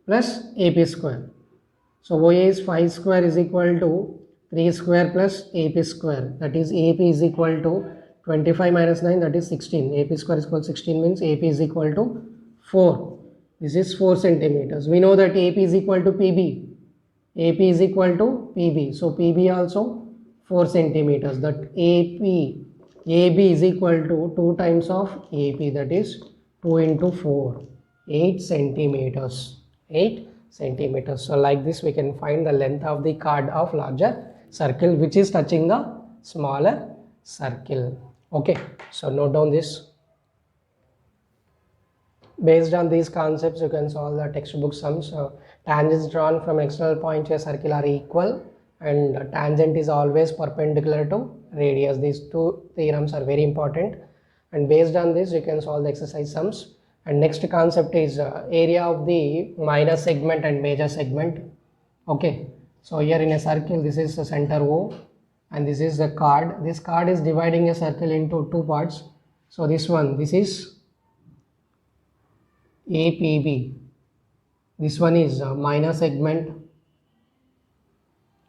plus AP square. So OA is 5 square is equal to 3 square plus AP square. That is AP is equal to 25 minus 9, that is 16. AP square is equal to 16 means AP is equal to 4. This is 4 centimeters. We know that AP is equal to PB. AP is equal to PB. So PB also 4 centimeters. That AB is equal to 2 times of AP, that is 2 into 4. 8 centimeters. 8 centimeters. So like this we can find the length of the chord of larger circle which is touching the smaller circle. Okay, so note down this. Based on these concepts you can solve the textbook sums. Tangents drawn from external point to a circle are equal and tangent is always perpendicular to radius. These two theorems are very important, and based on this you can solve the exercise sums. And next concept is area of the minor segment and major segment. Okay, so here in a circle this is the center O and this is the chord. This chord is dividing a circle into 2 parts. So this one, this is APB. This one is minor segment.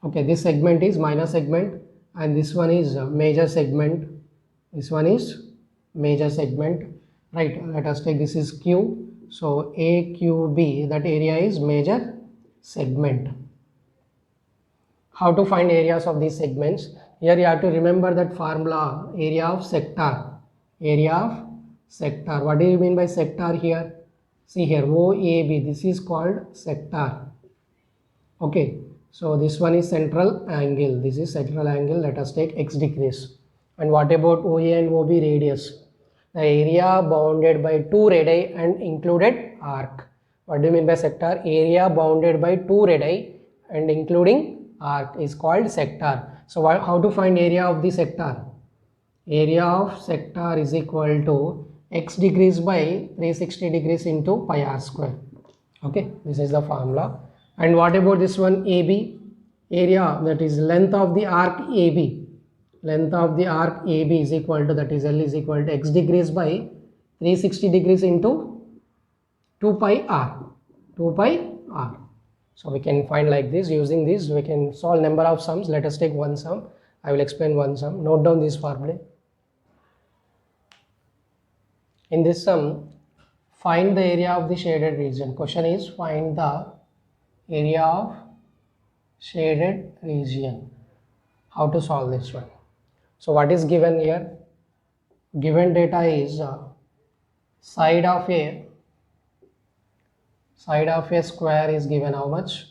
Okay, this segment is minor segment and this one is major segment. This one is major segment. Right, let us take, this is Q. So AQB, that area is major segment. How to find areas of these segments? Here you have to remember that formula, area of sector. Area of sector. What do you mean by sector here? See here, OAB, this is called sector. Okay, so this one is central angle. This is central angle. Let us take x degrees. And what about OA and OB radius? The area bounded by 2 radii and included arc. What do you mean by sector? Area bounded by 2 radii and including arc is called sector. So how to find area of the sector? Area of sector is equal to x degrees by 360 degrees into pi r square. Okay, this is the formula. And what about this one, AB? Area, that is length of the arc AB. Length of the arc AB is equal to, that is L is equal to x degrees by 360 degrees into 2 pi r. 2 pi r. So we can find like this. Using this we can solve number of sums. Let us take one sum. I will explain one sum. Note down this formula. In this sum, find the area of the shaded region. Question is find the area of shaded region. How to solve this one? So what is given here? Given data is side of a square is given how much?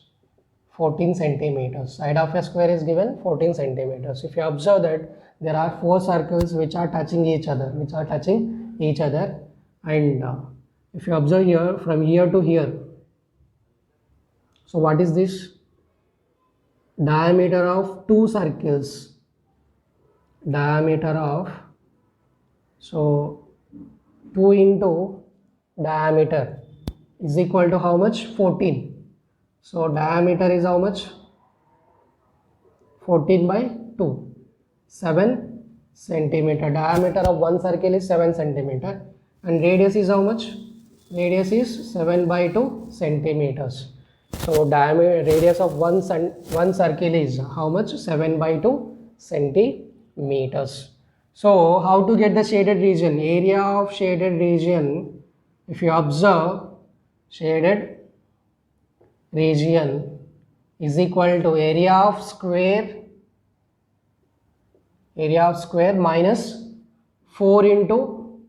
14 centimeters. Side of a square is given 14 centimeters. If you observe that there are 4 circles which are touching each other, and if you observe here from here to here, so what is this? Diameter of 2 circles. Diameter of, so 2 into diameter is equal to how much? 14. So diameter is how much? 14 by 2. 7 centimeter. Diameter of one circle is 7 centimeter. And radius is how much? Radius is 7 by 2 centimeters. So diameter radius of one circle is how much? 7 by 2 centimeters. So how to get the shaded region? Area of shaded region, if you observe, shaded region is equal to area of square minus 4 into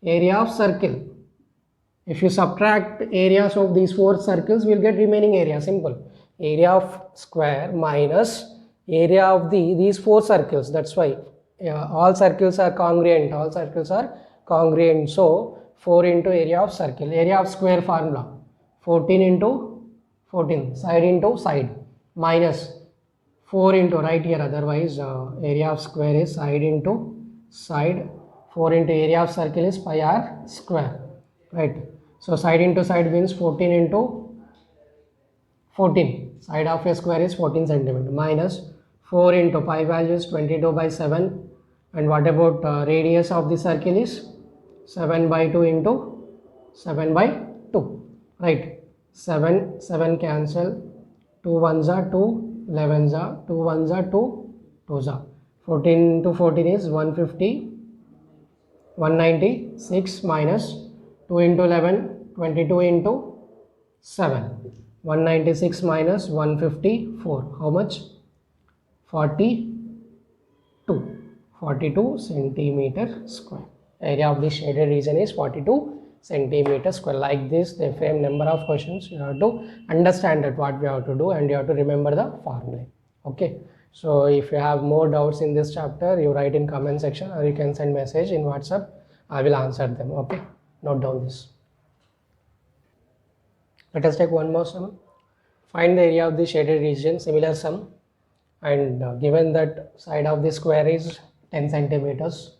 area of circle. If you subtract areas of these 4 circles, we will get remaining area. Simple. Area of square minus area of these 4 circles. That's why all circles are congruent. All circles are congruent. So 4 into area of circle. Area of square formula. 14 into 14. Side into side. Minus 4 into right here. Otherwise, area of square is side into side. 4 into area of circle is pi r square. Right. So side into side means 14 into 14. Side of a square is 14 centimeter minus 4 into pi value is 22 by 7. And what about radius of the circle is 7 by 2 into 7 by 2. Right. 7 cancel. 2 ones are 2, 11s are 2 ones are 2, 2s are 14 into 14 is 150, 196 minus 2 into 11, 22 into 7, 196 minus 154, how much? 42 centimeter square. Area of the shaded region is 42 centimeter square. Like this, they frame number of questions. You have to understand that what we have to do, and you have to remember the formula. Okay. So if you have more doubts in this chapter, you write in comment section, or you can send message in WhatsApp. I will answer them. Okay. Note down this. Let us take one more sum. Find the area of the shaded region. Similar sum. And given that side of the square is 10 centimeters.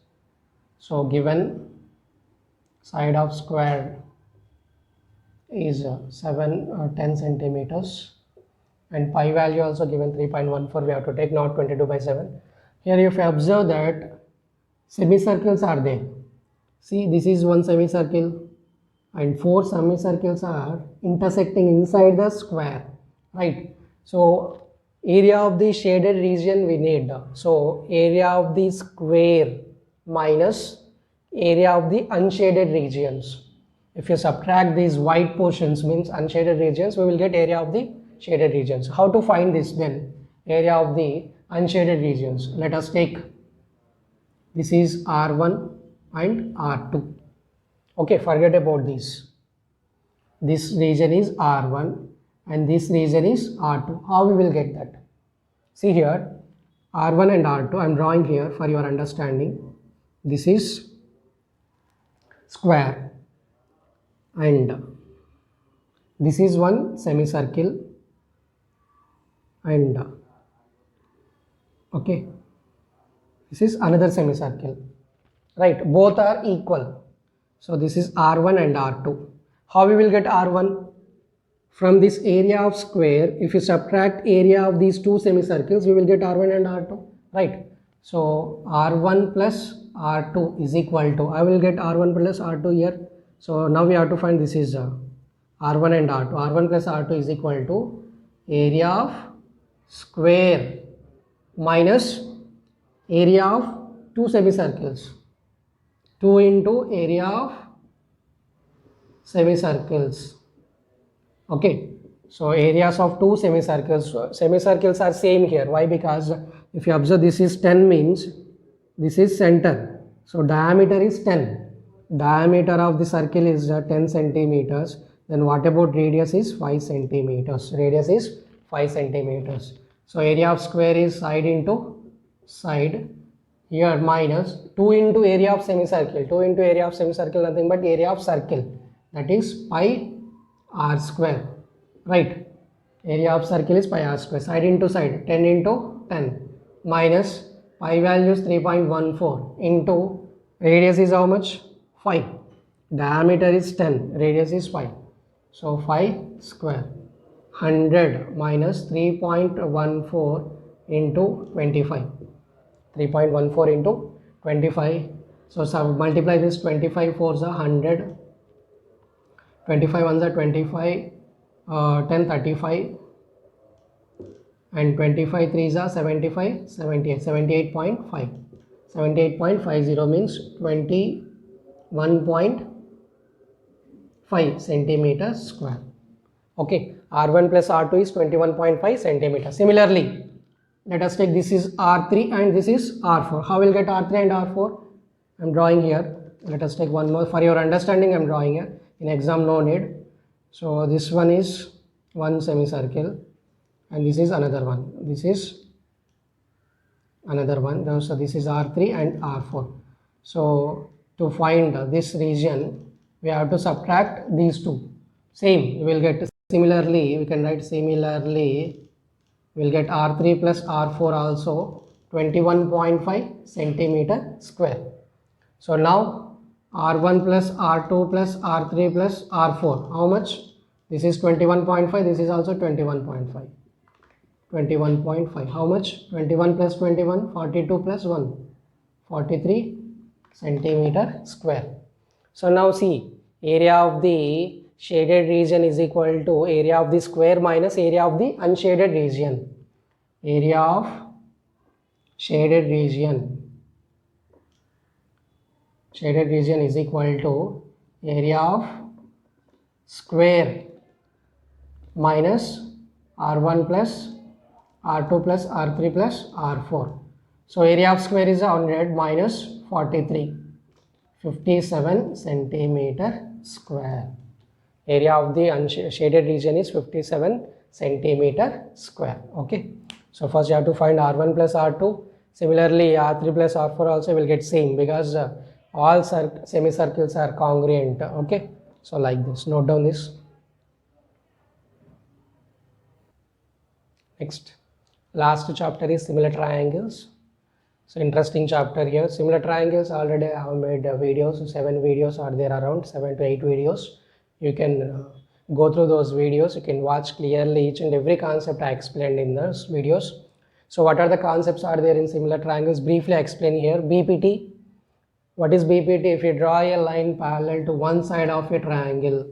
So given side of square is 10 centimeters, and pi value also given 3.14. We have to take, not 22 by 7. Here if you observe that semicircles are there. See, this is one semicircle and 4 semicircles are intersecting inside the square, right? So area of the shaded region we need. So area of the square minus area of the unshaded regions. If you subtract these white portions, means unshaded regions, we will get area of the shaded regions. How to find this then? Area of the unshaded regions. Let us take, this is R1 and R2. Okay, forget about this. This region is R1 and this region is R2. How we will get that? See here, R1 and R2, I am drawing here for your understanding. This is square and this is one semicircle and okay, this is another semicircle, right? Both are equal. So this is R1 and R2. How we will get R1? From this area of square, if you subtract area of these two semicircles, we will get R1 and R2, right? So R1 plus R2 is equal to, I will get R1 plus R2 here. So now we have to find, this is R1 and R2. R1 plus R2 is equal to area of square minus area of two semicircles. 2 into area of semicircles. Okay, so areas of two semicircles. Semicircles are same here. Why? Because if you observe, this is 10 means this is center. So diameter is 10. Diameter of the circle is 10 centimeters. Then what about radius is 5 centimeters. Radius is 5 centimeters. So area of square is side into side. Here minus 2 into area of semicircle. 2 into area of semicircle, nothing but area of circle. That is pi r square, right? Area of circle is pi r square. Side into side, 10 into 10 minus pi value is 3.14 into radius is how much? 5. Diameter is 10, radius is 5. So 5 square. 100 minus 3.14 into 25. 3.14 into 25. So multiply this, 25 4s are 100. 25 ones are 25, 10 35 and 25 threes are 75 78 78.5 78.50 means 21.5 centimeter square. Okay, R1 plus R2 is 21.5 centimeter. Similarly, let us take this is R3 and this is R4. How will get R3 and R4? I am drawing here. Let us take one more for your understanding. I am drawing here. In exam, no need. So this one is one semicircle and this is another one. This is another one. So this is R3 and R4. So to find this region, we have to subtract these two. Same, we will get similarly, we can write similarly, we will get R3 plus R4 also 21.5 centimeter square. So now R1 plus R2 plus R3 plus R4, how much? This is 21.5, this is also 21.5. 21.5, how much? 21 plus 21, 42 plus 1, 43 centimeter square. So now see, area of the shaded region is equal to area of the square minus area of the unshaded region. Area of shaded region is equal to area of square minus R1 plus R2 plus R3 plus R4. So area of square is 100 minus 43, 57 centimeter square. Area of the unshaded region is 57 centimeter square. Okay. So first you have to find R1 plus R2. Similarly, R3 plus R4 also will get same because all semicircles are congruent. Okay. So like this. Note down this. Next. Last chapter is similar triangles. So interesting chapter here. Similar triangles already I have made videos. 7 videos are there, around 7 to 8 videos. You can go through those videos. You can watch clearly each and every concept I explained in those videos. So what are the concepts are there in similar triangles? Briefly explain here. BPT. What is BPT? If you draw a line parallel to one side of a triangle,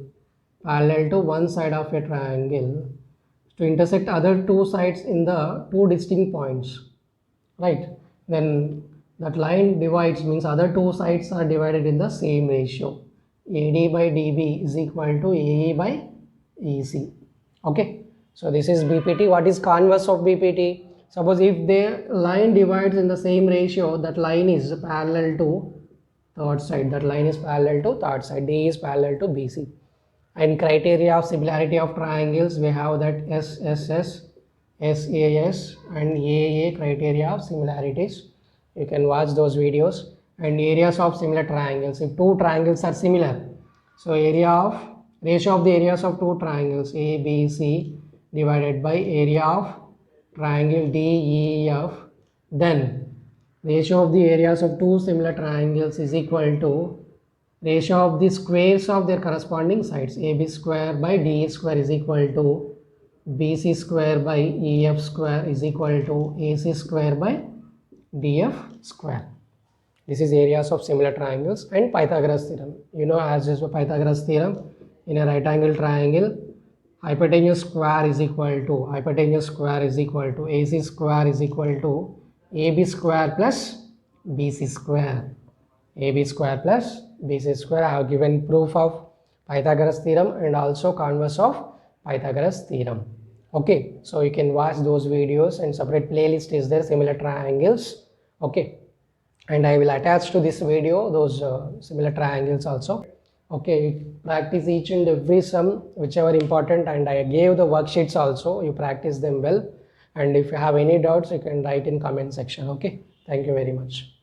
to intersect other two sides in the two distinct points, right? Then that line divides, means other two sides are divided in the same ratio. AD by DB is equal to AE by EC. Okay, so this is BPT. What is converse of BPT? Suppose if the line divides in the same ratio, that line is parallel to third side. That line is parallel to third side. D is parallel to BC. And criteria of similarity of triangles, we have that SSS, SAS and AA criteria of similarities. You can watch those videos. And areas of similar triangles. If two triangles are similar, so ratio of the areas of two triangles ABC divided by area of triangle DEF, then ratio of the areas of two similar triangles is equal to ratio of the squares of their corresponding sides. AB square by DE square is equal to BC square by EF square is equal to AC square by DF square. This is areas of similar triangles. And Pythagoras theorem. You know, as is Pythagoras theorem, in a right angle triangle, hypotenuse square is equal to AC square is equal to AB square plus BC square. AB square plus BC square. I have given proof of Pythagoras theorem and also converse of Pythagoras theorem. Okay, so you can watch those videos, and separate playlist is there, similar triangles. Okay, and I will attach to this video those similar triangles also. Okay, practice each and every sum whichever important, and I gave the worksheets also. You practice them well, and if you have any doubts you can write in comment section. Okay, thank you very much.